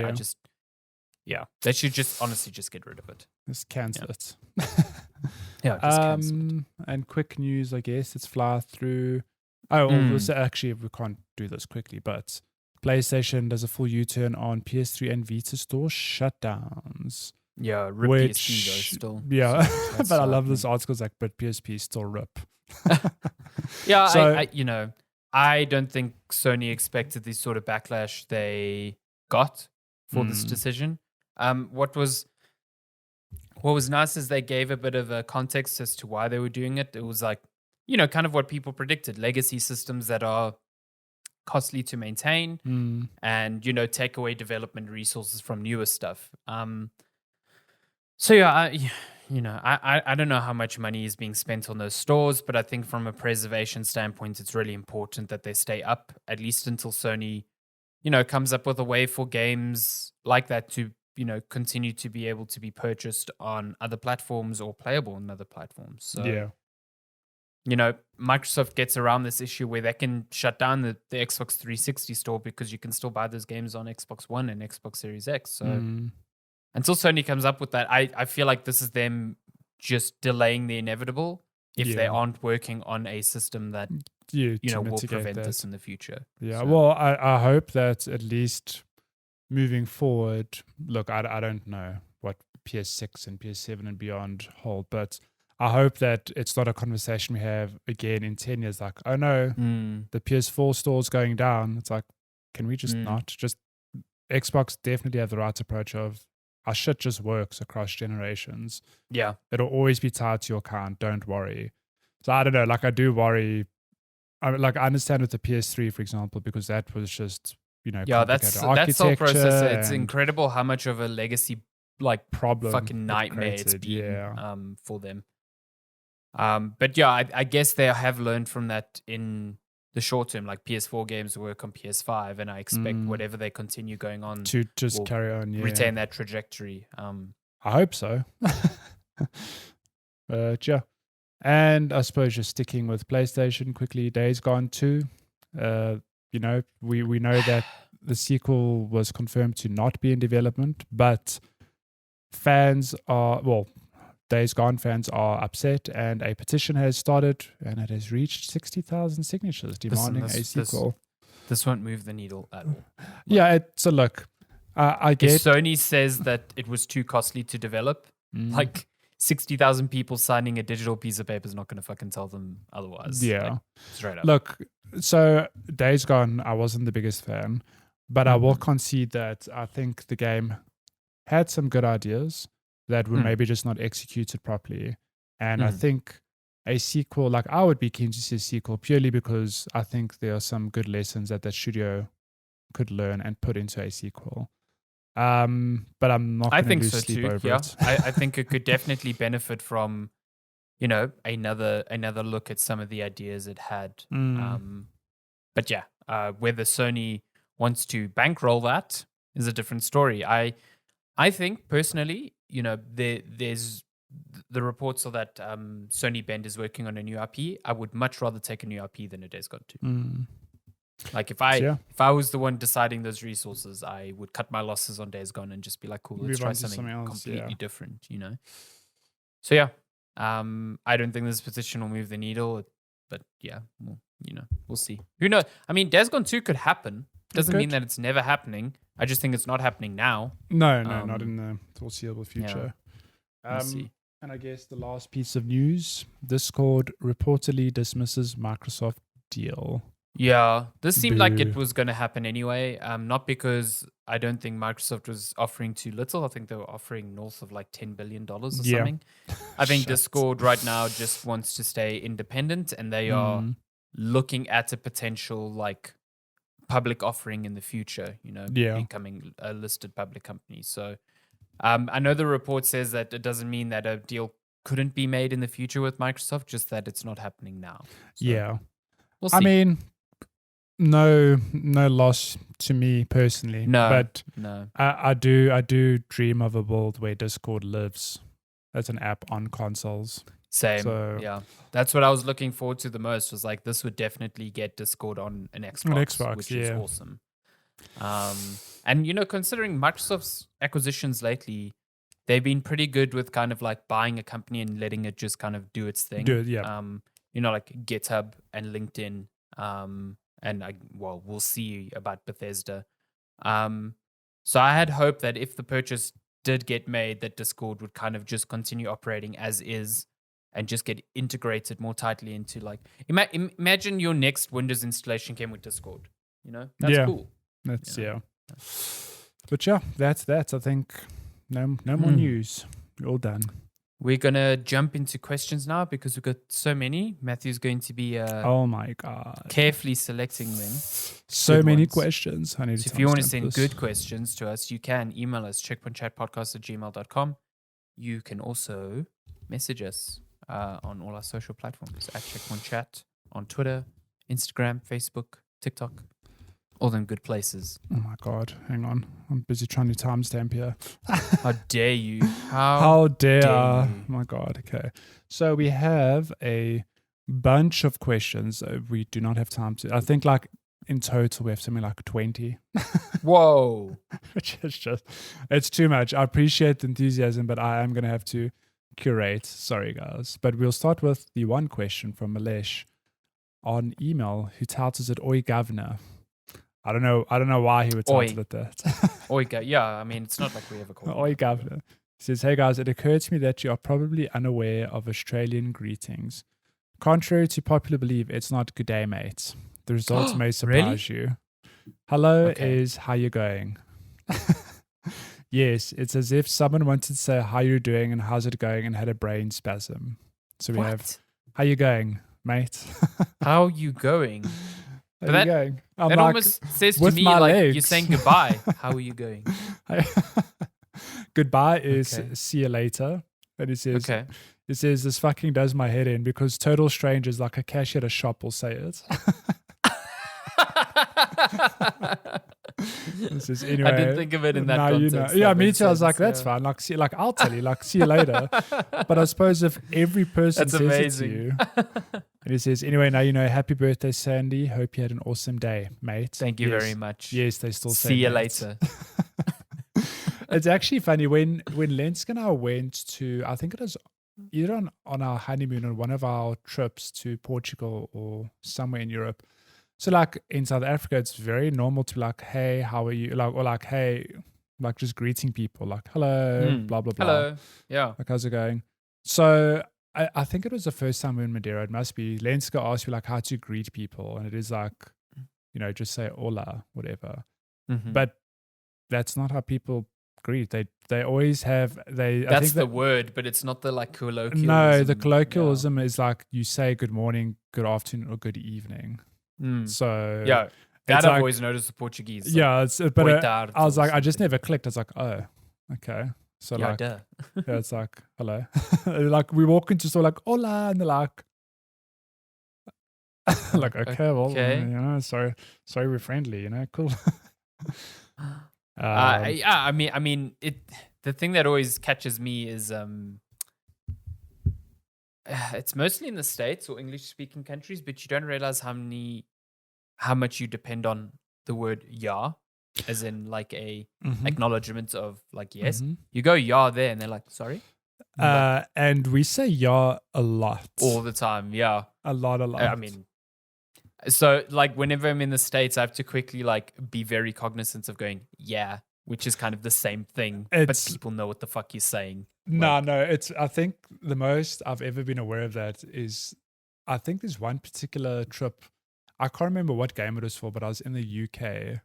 They should just honestly just get rid of it. Just cancel it. Just cancel it. And quick news, I guess, let's fly through. Actually, we can't do this quickly, but PlayStation does a full U-turn on PS3 and Vita store shutdowns. Yeah, rip PSP though, still. Yeah, so but I love this article. It's like, but PSP still rip. Yeah, so, I don't think Sony expected the sort of backlash they got for this decision. What was nice is they gave a bit of a context as to why they were doing it. It was like, kind of what people predicted: legacy systems that are costly to maintain, and take away development resources from newer stuff. So yeah, I don't know how much money is being spent on those stores, but I think from a preservation standpoint, it's really important that they stay up at least until Sony, comes up with a way for games like that to, continue to be able to be purchased on other platforms or playable on other platforms. So Microsoft gets around this issue where they can shut down the Xbox 360 store because you can still buy those games on Xbox One and Xbox Series X. So until Sony comes up with that, I feel like this is them just delaying the inevitable if they aren't working on a system that will prevent this in the future. Yeah, so. Well, I hope that at least moving forward, look, I don't know what PS6 and PS7 and beyond hold, but I hope that it's not a conversation we have again in 10 years like, oh no, the PS4 store's going down. It's like, can we just not? Just Xbox definitely have the right approach of our shit just works across generations. Yeah. It'll always be tied to your account. Don't worry. So I don't know, like I do worry. I understand with the PS3, for example, because that was just, that's the whole process. It's incredible how much of a legacy problem fucking nightmare it's been for them. But yeah, I guess they have learned from that in the short term. Like PS4 games work on PS5, and I expect whatever they continue going on to just carry on, retain that trajectory. I hope so. But yeah, and I suppose just sticking with PlayStation quickly, Days Gone 2. We know that the sequel was confirmed to not be in development, but Days Gone fans are upset, and a petition has started, and it has reached 60,000 signatures demanding a sequel. This won't move the needle at all. Yeah, so look, I get... If Sony says that it was too costly to develop, 60,000 people signing a digital piece of paper is not going to fucking tell them otherwise. Yeah. Straight up. Look, so Days Gone, I wasn't the biggest fan, but I will concede that I think the game had some good ideas that were maybe just not executed properly. And I think a sequel, I would be keen to see a sequel purely because I think there are some good lessons that studio could learn and put into a sequel. But I'm not going to lose sleep over it. I think it could definitely benefit from, another look at some of the ideas it had. But yeah, whether Sony wants to bankroll that is a different story. I think personally, there's the reports are that Sony Bend is working on a new IP. I would much rather take a new IP than a Days Gone 2. Like if I was the one deciding those resources, I would cut my losses on Days Gone and just be like, cool, let's try something else, completely different, So yeah, I don't think this petition will move the needle, but yeah, we'll see. Who knows? I mean, Days Gone 2 could happen. Doesn't mean that it's never happening. I just think it's not happening now. No, not in the foreseeable future. See. And I guess the last piece of news, Discord reportedly dismisses Microsoft deal. Yeah, this seemed like it was going to happen anyway. Not because I don't think Microsoft was offering too little. I think they were offering north of $10 billion or something. I think Discord right now just wants to stay independent, and they are looking at a potential public offering in the future, becoming a listed public company. So I know the report says that it doesn't mean that a deal couldn't be made in the future with Microsoft, just that it's not happening now. So we'll see. I mean, no loss to me personally. But I do dream of a world where Discord lives as an app on consoles. Same. So, yeah. That's what I was looking forward to the most, was this would definitely get Discord on an Xbox, which is awesome. And considering Microsoft's acquisitions lately, they've been pretty good with kind of buying a company and letting it just kind of do its thing. Like GitHub and LinkedIn. And we'll see about Bethesda. So I had hoped that if the purchase did get made, that Discord would kind of just continue operating as is and just get integrated more tightly into imagine your next Windows installation came with Discord. That's cool. That's But yeah, that's that. I think no more news. We're all done. We're going to jump into questions now because we've got so many. Matthew's going to be oh my God, carefully selecting them. So many questions. I need so if you want to send good questions to us, you can email us, checkpointchatpodcast@gmail.com. You can also message us on all our social platforms at Checkpoint Chat on Twitter, Instagram, Facebook, TikTok. All them good places. Oh my God, hang on. I'm busy trying to timestamp here. How dare you? How dare you? Oh my God, okay. So we have a bunch of questions. We do not have time to. I think like in total we have something like 20. Whoa. Which is it's too much. I appreciate the enthusiasm, but I am going to have to curate. Sorry, guys. But we'll start with the one question from Malesh on email who titles it Oi Governor. I don't know why he would title it that. Oi, yeah, I mean, it's not like we ever call it. Oi Governor. He says, hey guys, it occurred to me that you are probably unaware of Australian greetings. Contrary to popular belief, it's not good day, mate. The results may surprise you. Hello is how you going. Yes, it's as if someone wanted to say how you're doing and how's it going and had a brain spasm. So we have, how you going, mate? How you going? How you going? That like, almost says to me like legs. You're saying goodbye. How are you going? Goodbye is see you later. And it says this fucking does my head in because total strangers like a cashier at a shop will say it. This is anyway. I didn't think of it in that context. Yeah, me too. I was like, that's fine. Like, I'll tell you. Like, see you later. But I suppose if every person says it to you, and he says, anyway, now you know. Happy birthday, Sandy. Hope you had an awesome day, mate. Thank you very much. Yes, they still say. See you later. It's actually funny when Lensk and I went to, I think it was either on our honeymoon or one of our trips to Portugal or somewhere in Europe. So like in South Africa, it's very normal to be like, hey, how are you? Like, or like, hey, like just greeting people like, hello, blah, blah, blah. Hello. Yeah. Like, how's it going? So I think it was the first time we were in Madeira. It must be. Lenska asked you like how to greet people. And it is like, just say hola, whatever. Mm-hmm. But that's not how people greet. They always have, that's the word, but it's not the like colloquialism. No, the colloquialism is like you say good morning, good afternoon, or good evening. So yeah, that I've always noticed the Portuguese. Yeah, but I was like, I just never clicked. I was like, oh, okay. So like, yeah, it's like hello. Like we walk into store like hola, and they're like, like okay, well, sorry, we're friendly, cool. I mean, the thing that always catches me is it's mostly in the States or English-speaking countries, but you don't realize how much you depend on the word "yeah," as in like a acknowledgement of like yes. You go "yeah" there, and they're like, "Sorry." And we say "yeah" a lot, all the time. Yeah, a lot. I mean, so like whenever I'm in the States, I have to quickly like be very cognizant of going "yeah," which is kind of the same thing, but people know what the fuck you're saying. No, it's, I think the most I've ever been aware of that is, I think there's one particular trip, I can't remember what game it was for, but I was in the UK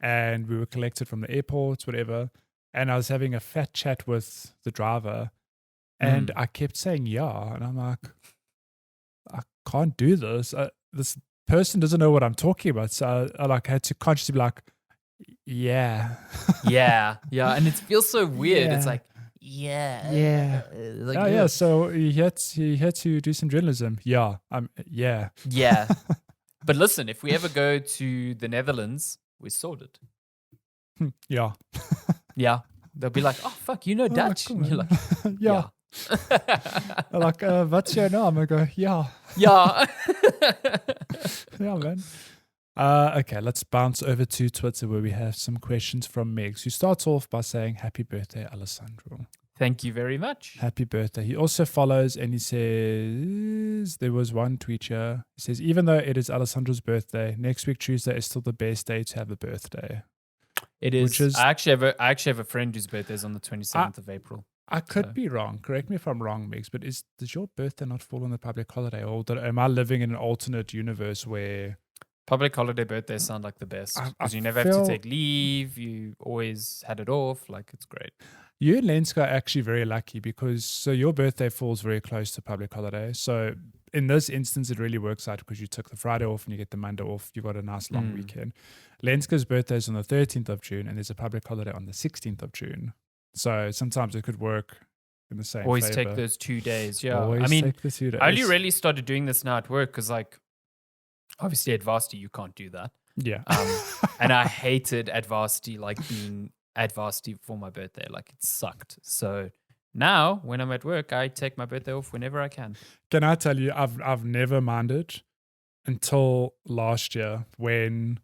and we were collected from the airport, whatever, and I was having a fat chat with the driver and I kept saying yeah, and I'm like, I can't do this. This person doesn't know what I'm talking about, so I like had to consciously be like, yeah. yeah, and it feels so weird. It's like, yeah. Like, so he had to do some journalism. Yeah. But listen, if we ever go to the Netherlands, we're sorted. Yeah. Yeah. They'll be like, oh fuck, Dutch. Cool, and you're like, yeah. Like, what's your name? I go, yeah. Yeah. Yeah, man. Okay, let's bounce over to Twitter where we have some questions from Megs, who starts off by saying, happy birthday, Alessandro. Thank you very much. Happy birthday. He also follows and he says, there was one tweet here. He says, even though it is Alessandro's birthday, next week Tuesday is still the best day to have a birthday. It is. I actually have a friend whose birthday is on the 27th of April. I could be wrong. Correct me if I'm wrong, Megs, but does your birthday not fall on the public holiday? Or am I living in an alternate universe where... Public holiday birthdays sound like the best because you never have to take leave. You always had it off. Like, it's great. You and Lenska are actually very lucky because your birthday falls very close to public holiday. So in this instance, it really works out because you took the Friday off and you get the Monday off. You got a nice long weekend. Lenska's birthday is on the 13th of June and there's a public holiday on the 16th of June. So sometimes it could work in the same Always favor. take those 2 days. Yeah. Always take the 2 days. I only really started doing this now at work because like, obviously at varsity you can't do that. Yeah. And I hated at varsity, like being at varsity for my birthday. Like it sucked. So now when I'm at work, I take my birthday off whenever I can. Can I tell you, I've never minded until last year when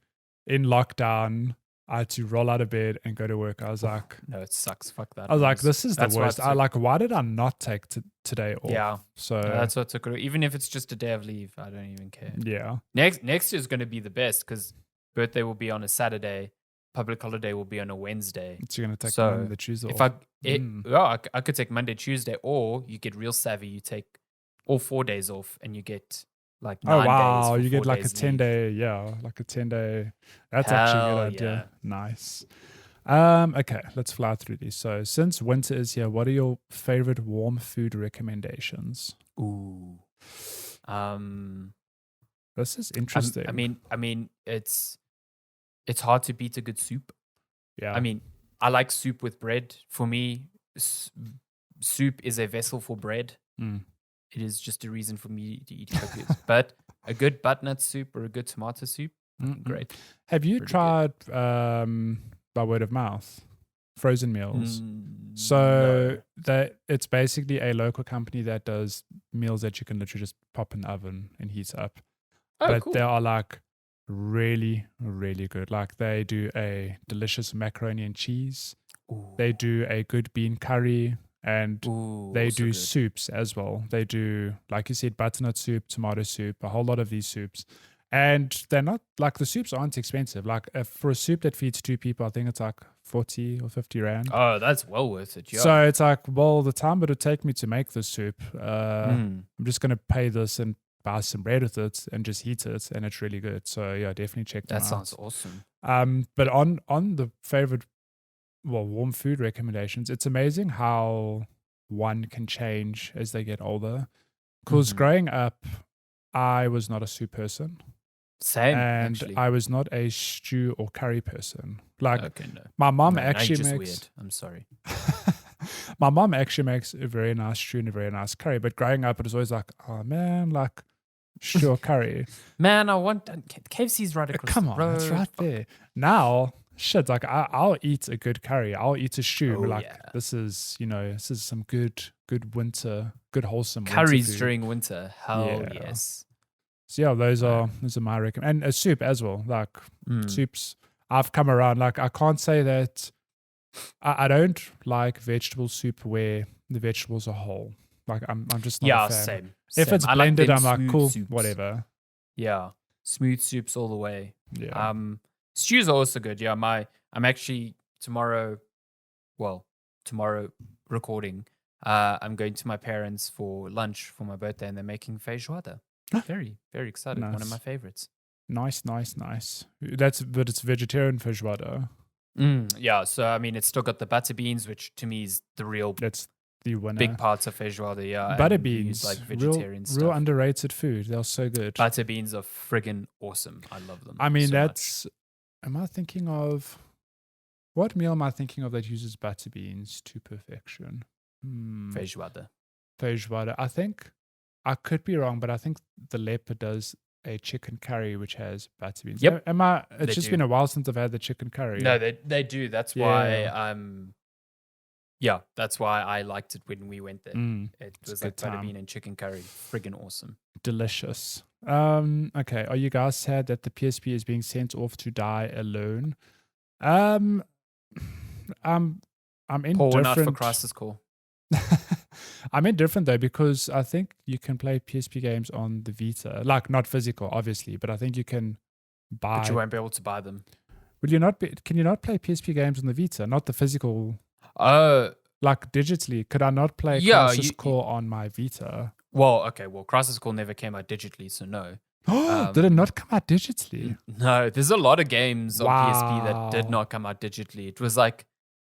in lockdown I had to roll out of bed and go to work. I was like, no, it sucks. Fuck that. I was like, this is the worst. Why did I not take today off? Yeah. So that's what took it. Even if it's just a day of leave, I don't even care. Yeah. Next year is going to be the best because birthday will be on a Saturday. Public holiday will be on a Wednesday. So you're going to take Monday, Tuesday if off. I could take Monday, Tuesday, or you get real savvy. You take all 4 days off and you get like 9 days. Oh, wow. You get like a 10-day. Like a 10-day. That's actually a good idea. Yeah. Nice. Okay, let's fly through these. So since winter is here, what are your favorite warm food recommendations? Ooh. This is interesting. I mean, it's hard to beat a good soup. Yeah. I mean, I like soup with bread. For me, soup is a vessel for bread. It is just a reason for me to eat cookies. But a good butternut soup or a good tomato soup, great. Have you tried by word of mouth frozen meals? So that it's basically a local company that does meals that you can literally just pop in the oven and heat up. But cool. They are like really, really good. Like they do a delicious macaroni and cheese. Ooh. They do a good bean curry. And they do soups as well. They do, like you said, butternut soup, tomato soup, a whole lot of these soups. And they're not, like the soups aren't expensive. Like for a soup that feeds 2 people, I think it's like 40 or 50 rand. Oh, that's well worth it. Yeah. So it's like, well, the time it would take me to make the soup, I'm just going to pay this and buy some bread with it and just heat it. And it's really good. So yeah, definitely check them out. That sounds awesome. But on the favorite warm food recommendations, it's amazing how one can change as they get older. Because growing up, I was not a soup person. Same, and actually. I was not a stew or curry person. Like, okay, no. My mom actually makes... weird. I'm sorry. My mom actually makes a very nice stew and a very nice curry. But growing up, it was always like, oh man, like stew or curry. Man, I want... KFC's right across the road. Come on, it's right there. Now... Shit, like I'll eat a good curry. I'll eat a stew. This is, this is some good winter, good wholesome curries winter during winter. Hell yes. So yeah, those are my recommend. And a soup as well. Like soups, I've come around. Like I can't say that I don't like vegetable soup where the vegetables are whole. Like I'm just not a fan. Same. If it's blended, I'm like cool, soups. Whatever. Yeah, smooth soups all the way. Yeah. Stews are also good. Yeah, I'm actually tomorrow recording. I'm going to my parents for lunch for my birthday, and they're making feijoada. Very, very excited. Nice. One of my favorites. Nice. But it's vegetarian feijoada. Yeah. So I mean, it's still got the butter beans, which to me is the real. That's the winner. Big parts of feijoada. Yeah. Butter beans, like vegetarian stuff. Real underrated food. They're so good. Butter beans are friggin' awesome. I love them. I mean, that's. Am I thinking of what meal am I thinking of that uses butter beans to perfection? Feijoada. I think I could be wrong, but I think the leopard does a chicken curry which has butter beans. Yep. It's just been a while since I've had the chicken curry. No, they do. That's why that's why I liked it when we went there. It was like butter bean and chicken curry. Friggin' awesome. Delicious. Okay. Are you guys sad that the PSP is being sent off to die alone? I'm indifferent. Pour one out for Crisis Core. I'm indifferent though because I think you can play PSP games on the Vita, like not physical, obviously, but I think you can buy. But you won't be able to buy them. Will you not? Can you not play PSP games on the Vita, not the physical? Like digitally, could I not play Crisis Core on my Vita? Well, okay. Well, Crisis Core never came out digitally, so no. Did it not come out digitally? No, there's a lot of games on PSP that did not come out digitally. It was like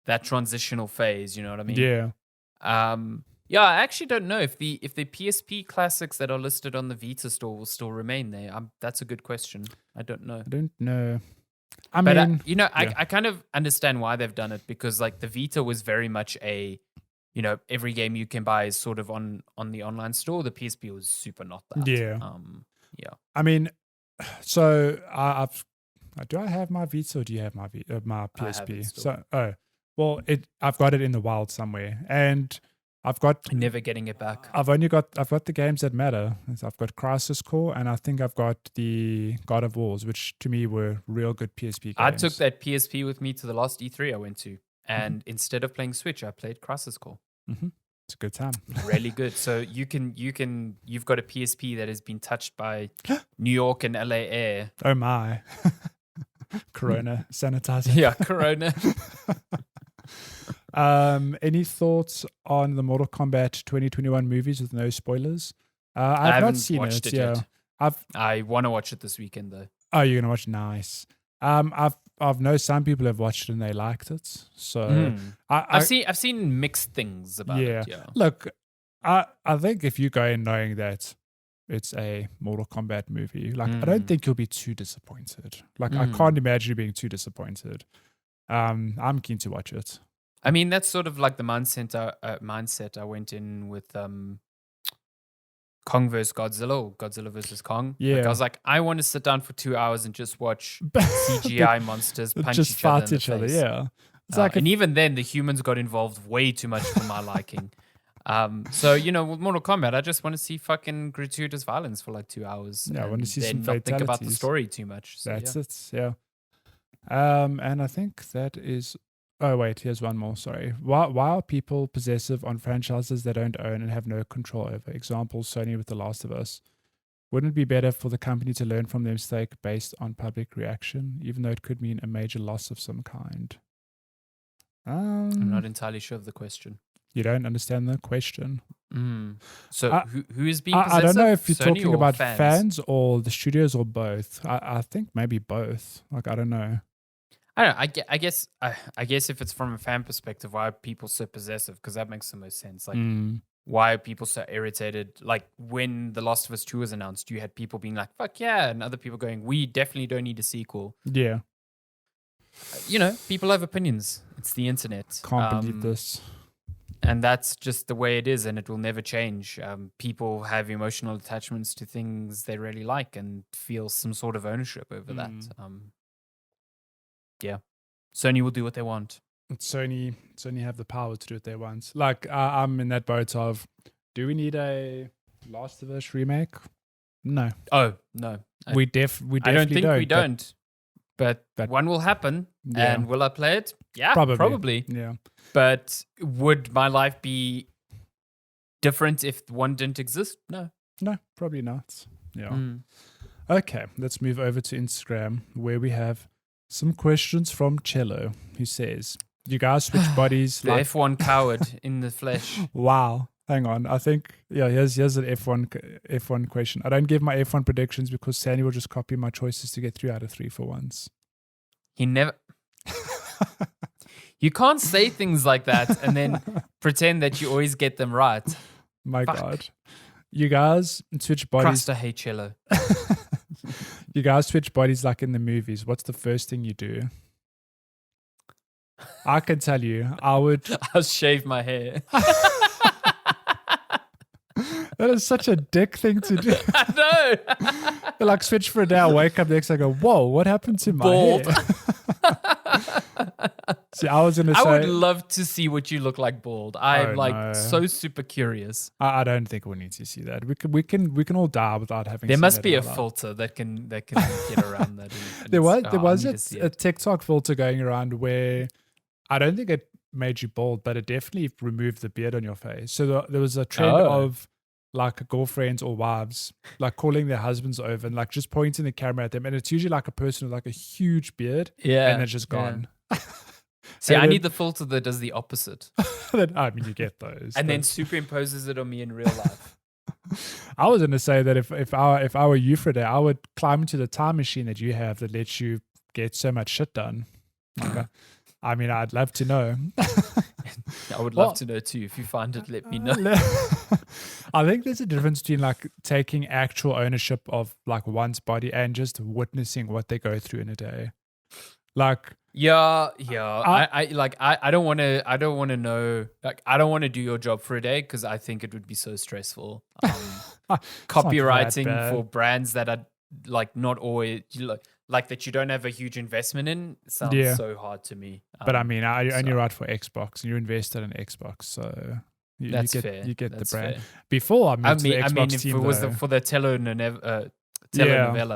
that transitional phase, you know what I mean? Yeah. I actually don't know if the PSP classics that are listed on the Vita store will still remain there. That's a good question. I don't know. I kind of understand why they've done it because like the Vita was very much a, every game you can buy is sort of on the online store. The PSP was super not that. Yeah. Yeah. I mean, so do I have my Vita or do you have my PSP? I've got it in the wild somewhere. And I've got never getting it back. I've got the games that matter. I've got Crisis Core, and I think I've got the God of Wars, which to me were real good PSP games. I took that PSP with me to the last E3 I went to, and instead of playing Switch, I played Crisis Core. Mm-hmm. It's a good time. Really good. So you've got a PSP that has been touched by New York and LA air. Oh my. Corona sanitizer. Yeah, Corona. Any thoughts on the Mortal Kombat 2021 movies with no spoilers? I haven't not seen watched it yet. I want to watch it this weekend though. Oh, you're gonna watch? Nice. I've know some people have watched it and they liked it. So I've seen mixed things about it. Yeah. Look, I think if you go in knowing that it's a Mortal Kombat movie, like I don't think you'll be too disappointed. Like I can't imagine you being too disappointed. I'm keen to watch it. I mean, that's sort of like the mindset I went in with Kong vs. Godzilla or Godzilla vs. Kong. Yeah. Like, I was like, I want to sit down for 2 hours and just watch CGI monsters punch just each other fight in each the other. face. Yeah. It's And even then, the humans got involved way too much for my liking. So, with Mortal Kombat, I just want to see fucking gratuitous violence for like 2 hours. Yeah, I want to see some not fatalities. think about the story too much. So, That's it. Yeah. And I think that is. Oh wait, here's one more. Sorry. Why are people possessive on franchises they don't own and have no control over? Example: Sony with The Last of Us. Wouldn't it be better for the company to learn from their mistake based on public reaction, even though it could mean a major loss of some kind? I'm not entirely sure of the question. You don't understand the question. So who is being possessive? I don't know if you're Sony talking about fans or the studios or both. I think maybe both. Like, I don't know. I don't know. I guess if it's from a fan perspective, why are people so possessive? Because that makes the most sense. Like, why are people so irritated? Like, when The Last of Us 2 was announced, you had people being like, fuck yeah, and other people going, we definitely don't need a sequel. Yeah. People have opinions. It's the internet. Can't believe this. And that's just the way it is, and it will never change. People have emotional attachments to things they really like and feel some sort of ownership over that. Yeah, Sony will do what they want. Sony have the power to do what they want. Like, I'm in that boat of, do we need a Last of Us remake? No. Oh no, we definitely I don't think we don't. But But one will happen, yeah. and will I play it? Yeah, Probably. probably. Yeah. But would my life be different if one didn't exist? No, probably not. Yeah. Okay, let's move over to Instagram, where we have some questions from Cello, who says, "You guys switch bodies." The F1 coward in the flesh. Wow. Hang on. I think, here's an F1 question. I don't give my F1 predictions because Sandy will just copy my choices to get 3 out of 3 for once. He never... You can't say things like that and then pretend that you always get them right. My Fuck. God. You guys switch bodies. Crusta hate Cello. You guys switch bodies like in the movies. What's the first thing you do? I can tell you, I'll shave my hair. That is such a dick thing to do. I know. Like, switch for a day, I wake up next, I go, whoa, what happened to my Bald. hair? See, I was going to say... I would love to see what you look like bald. I'm so super curious. I don't think we need to see that. We can all die without having. There seen must that be in a our life. filter that can get around that. There was a TikTok filter going around where I don't think it made you bald, but it definitely removed the beard on your face. So there was a trend of like girlfriends or wives like calling their husbands over and like just pointing the camera at them, and it's usually like a person with like a huge beard, and it's just gone. See, I need the filter that does the opposite. I mean, you get those, and then superimposes it on me in real life. I was going to say that if I were you for a day, I would climb into the time machine that you have that lets you get so much shit done. Okay. I mean, I'd love to know. I would love to know too. If you find it, let me know. I think there's a difference between like taking actual ownership of like one's body and just witnessing what they go through in a day. Like, I don't want to know. Like, I don't want to do your job for a day because I think it would be so stressful. Copywriting for brands that are like not always like that you don't have a huge investment in sounds so hard to me. But I mean, I only write for Xbox, and you invested in Xbox, so That's fair. You get That's the brand. fair. Before I moved to the Xbox if team, it was for the telenovela,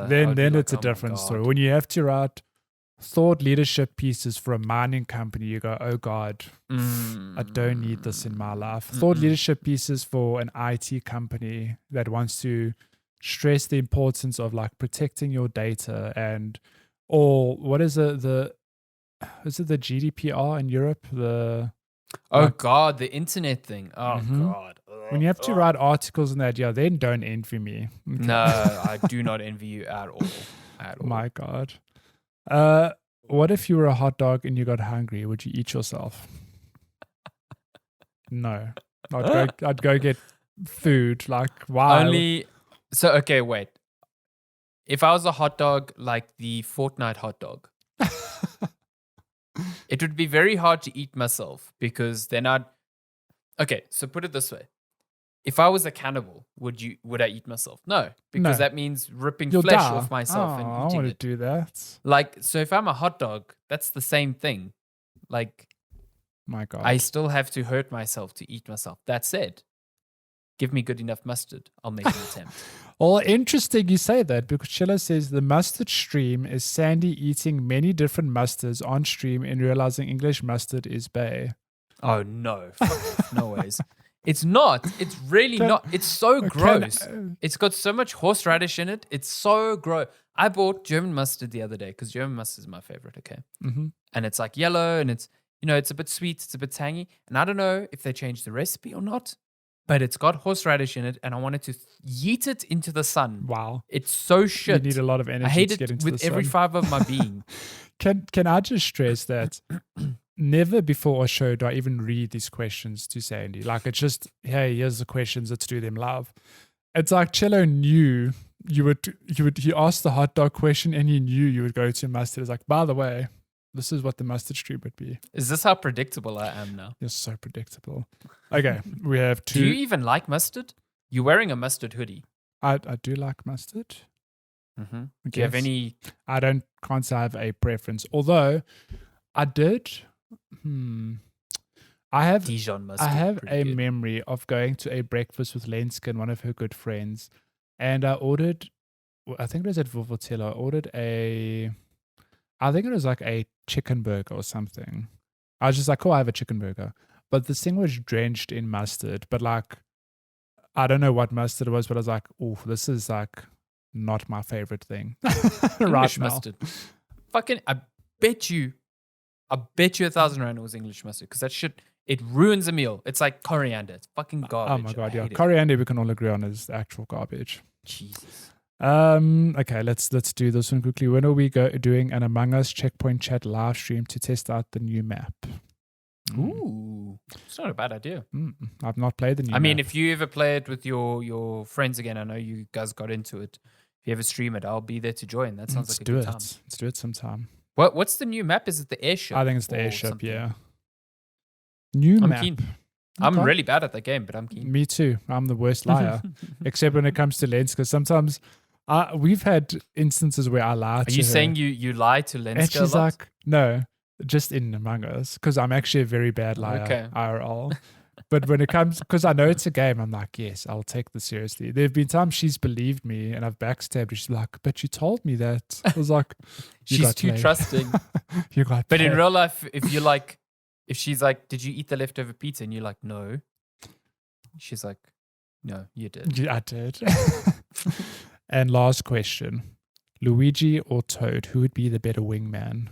then it's a different story. When you have to write thought leadership pieces for a mining company, you go, oh God, I don't need this in my life. Thought leadership pieces for an IT company that wants to stress the importance of like protecting your data or what is it, the GDPR in Europe? God, the internet thing. Oh God. When you have to write articles on that, then don't envy me. Okay. No, I do not envy you at all. My God. What if you were a hot dog and you got hungry? Would you eat yourself? No. I'd go get food. Like, why? So, okay, wait. If I was a hot dog like the Fortnite hot dog, it would be very hard to eat myself because then I'd... Okay, so put it this way. If I was a cannibal, would I eat myself? No, because that means ripping flesh off myself and eating it. I want to do that. Like, so if I'm a hot dog, that's the same thing. Like, my God, I still have to hurt myself to eat myself. That said, give me good enough mustard. I'll make an attempt. Well, interesting you say that because Chilla says the mustard stream is Sandy eating many different mustards on stream and realizing English mustard is bae. Oh, no. No ways. It's not. It's really not. It's so gross. It's got so much horseradish in it. It's so gross. I bought German mustard the other day because German mustard is my favorite, okay? Mm-hmm. And it's like yellow and it's, it's a bit sweet. It's a bit tangy. And I don't know if they changed the recipe or not, but it's got horseradish in it and I wanted to yeet it into the sun. Wow. It's so shit. You need a lot of energy I hate to get it into with the sun. every fiber of my being. Can I just stress that never before a show do I even read these questions to Sandy. Like, it's just, hey, here's the questions, let's do them live. It's like Cello knew he asked the hot dog question and he knew you would go to mustard. It's like, by the way, this is what the mustard stream would be. Is this how predictable I am now? You're so predictable. Okay, we have two. Do you even like mustard? You're wearing a mustard hoodie. I do like mustard. Mm-hmm. Do you have any? I can't say I have a preference. Although I did. I have Dijon mustard. I have a good. memory of going to a breakfast with Lenska and one of her good friends, and I ordered. I think it was at Vuvotelo. I ordered I think it was like a chicken burger or something. I was just like, "Oh, I have a chicken burger," but this thing was drenched in mustard. But like, I don't know what mustard it was, but I was like, "Oh, this is like not my favorite thing." English mustard. Fucking, I bet you 1,000 rand it was English mustard because that shit, it ruins a meal. It's like coriander. It's fucking garbage. Oh my God, yeah. Coriander we can all agree on is actual garbage. Jesus. Okay, let's do this one quickly. When are we doing an Among Us checkpoint chat live stream to test out the new map? Ooh, it's not a bad idea. I've not played the new map. I mean, if you ever play it with your friends again, I know you guys got into it. If you ever stream it, I'll be there to join. That sounds like a good time. Let's do it sometime. What's the new map? Is it the airship? I think it's the airship, something? Yeah. New map. Keen. I'm really bad at the game, but I'm keen. Me too. I'm the worst liar. Except when it comes to Lenska, because sometimes we've had instances where I lie to her. Are you saying you lie to Lenska and she's like, no, just in Among Us, because I'm actually a very bad liar, IRL. But when it comes, because I know it's a game, I'm like, yes, I'll take this seriously. There have been times she's believed me and I've backstabbed her. She's like, but you told me that. I was like, she's too trusting. You got But in real life, if she's like, did you eat the leftover pizza? And you're like, no. She's like, no, you did. Yeah, I did. And last question, Luigi or Toad, who would be the better wingman?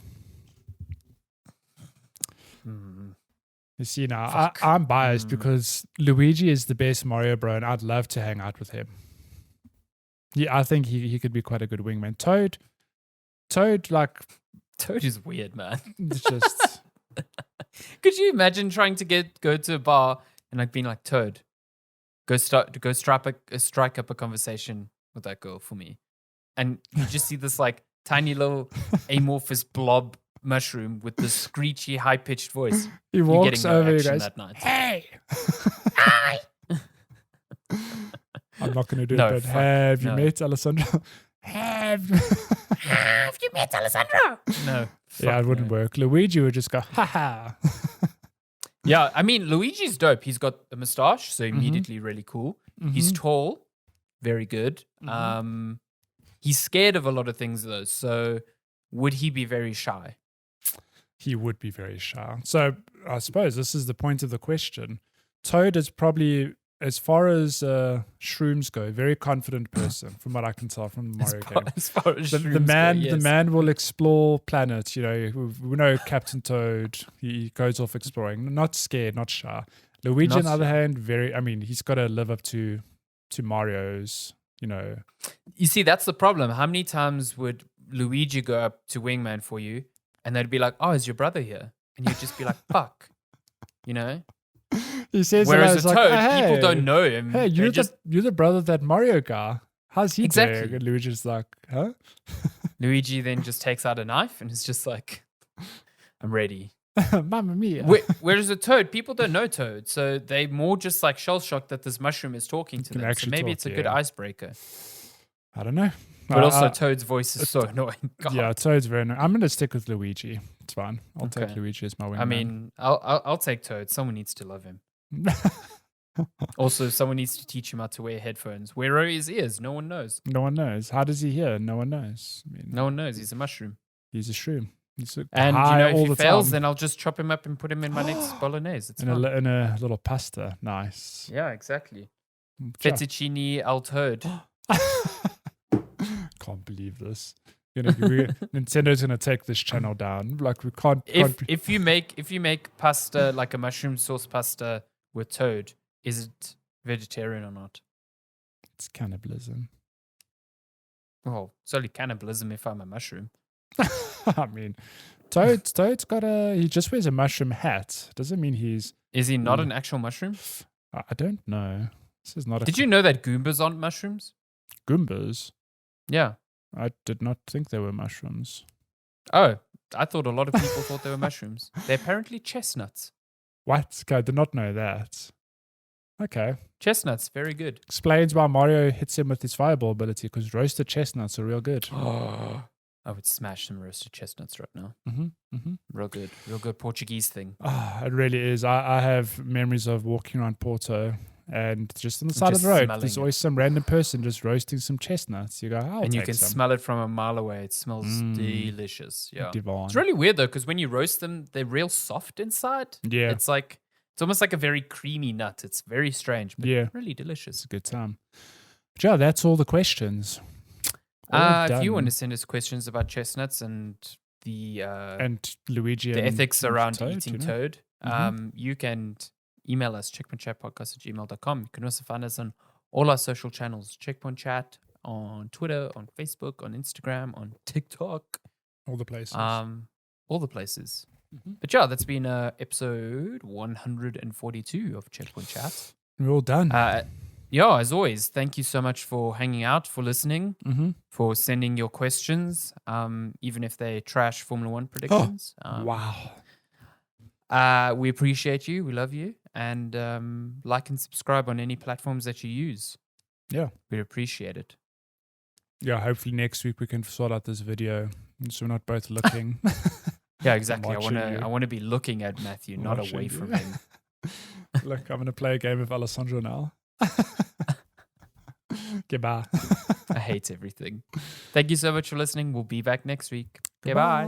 You see, now I'm biased because Luigi is the best Mario bro, and I'd love to hang out with him. Yeah, I think he could be quite a good wingman. Toad, Toad is weird, man. It's just. Could you imagine trying to go to a bar and like being like, Toad, go strike up a conversation with that girl for me, and you just see this like tiny little amorphous blob mushroom with this screechy, high-pitched voice. He walks over and goes, that night. Hey! Hi! I'm not going to do it, but have you met Alessandro? Have you met Alessandro? No. Yeah, it wouldn't work. Luigi would just go, ha ha. Yeah, I mean, Luigi's dope. He's got a mustache, so immediately really cool. He's tall, very good. He's scared of a lot of things, though. So would he be very shy? He would be very shy. So I suppose this is the point of the question. Toad is probably, as far as shrooms go, a very confident person, from what I can tell from the Mario game. As far as The man will explore planets. You know, we know Captain Toad. He goes off exploring, not scared, not shy. Luigi, on the other hand, he's got to live up to Mario's. You know, you see, that's the problem. How many times would Luigi go up to Wingman for you, and they'd be like, "Oh, is your brother here?" And you'd just be like, "Fuck," you know. He says, whereas a Toad, people don't know him. Hey, you're the brother of that Mario guy. How's he exactly? doing? And Luigi's like, huh? Luigi then just takes out a knife and is just like, I'm ready. Mamma mia. Whereas a Toad, people don't know Toad, so they more just like shell shocked that this mushroom is talking to them. So maybe it's a good icebreaker. I don't know. But also Toad's voice is so annoying. God. Yeah, Toad's very annoying. I'm going to stick with Luigi. It's fine. I'll take Luigi as my winner. I mean, I'll take Toad. Someone needs to love him. Also, someone needs to teach him how to wear headphones. Where are his ears? No one knows. No one knows. How does he hear? No one knows. I mean, no one knows. He's a mushroom. He's a shroom. And if he fails, then I'll just chop him up and put him in my next bolognese. It's in a little pasta. Nice. Yeah, exactly. Fettuccine al Toad. Can't believe this. Nintendo's gonna take this channel down. Like we can't. If you make pasta like a mushroom sauce pasta with Toad, is it vegetarian or not? It's cannibalism. Well, it's only cannibalism if I'm a mushroom. I mean, Toad's got he just wears a mushroom hat. Doesn't mean he's. Is he not an actual mushroom? I don't know. This is not. Did you know that Goombas aren't mushrooms? Goombas? Yeah. I did not think they were mushrooms. Oh, I thought a lot of people thought they were mushrooms. They're apparently chestnuts. What? Okay, I did not know that. Okay. Chestnuts, very good. Explains why Mario hits him with his fireball ability, because roasted chestnuts are real good. Oh, I would smash some roasted chestnuts right now. Real good Portuguese thing. Oh, it really is. I have memories of walking around Porto and just on the side of the road, there's always some random person just roasting some chestnuts. You go, and you can smell it from a mile away. It smells delicious. Yeah, divine. It's really weird though, because when you roast them, they're real soft inside. Yeah, it's almost like a very creamy nut. It's very strange, but really delicious. It's a good time. But yeah, that's all the questions. If you want to send us questions about chestnuts and the Luigi the and ethics around Toad, eating Toad, you can email us checkpointchatpodcast@gmail.com. You can also find us on all our social channels, Checkpoint Chat on Twitter, on Facebook, on Instagram, on TikTok, all the places. But yeah, that's been episode 142 of Checkpoint Chat. We're all done. Yeah, as always, thank you so much for hanging out, for listening, for sending your questions, even if they trash Formula One predictions. Wow. We appreciate you. We love you. And like and subscribe on any platforms that you use. Yeah. We appreciate it. Yeah, hopefully next week we can sort out this video so we're not both looking. Yeah, exactly. I want to be looking at Matthew, not away from him. Look, I'm going to play a game of Alessandro now. Goodbye. I hate everything. Thank you so much for listening. We'll be back next week. Okay, bye.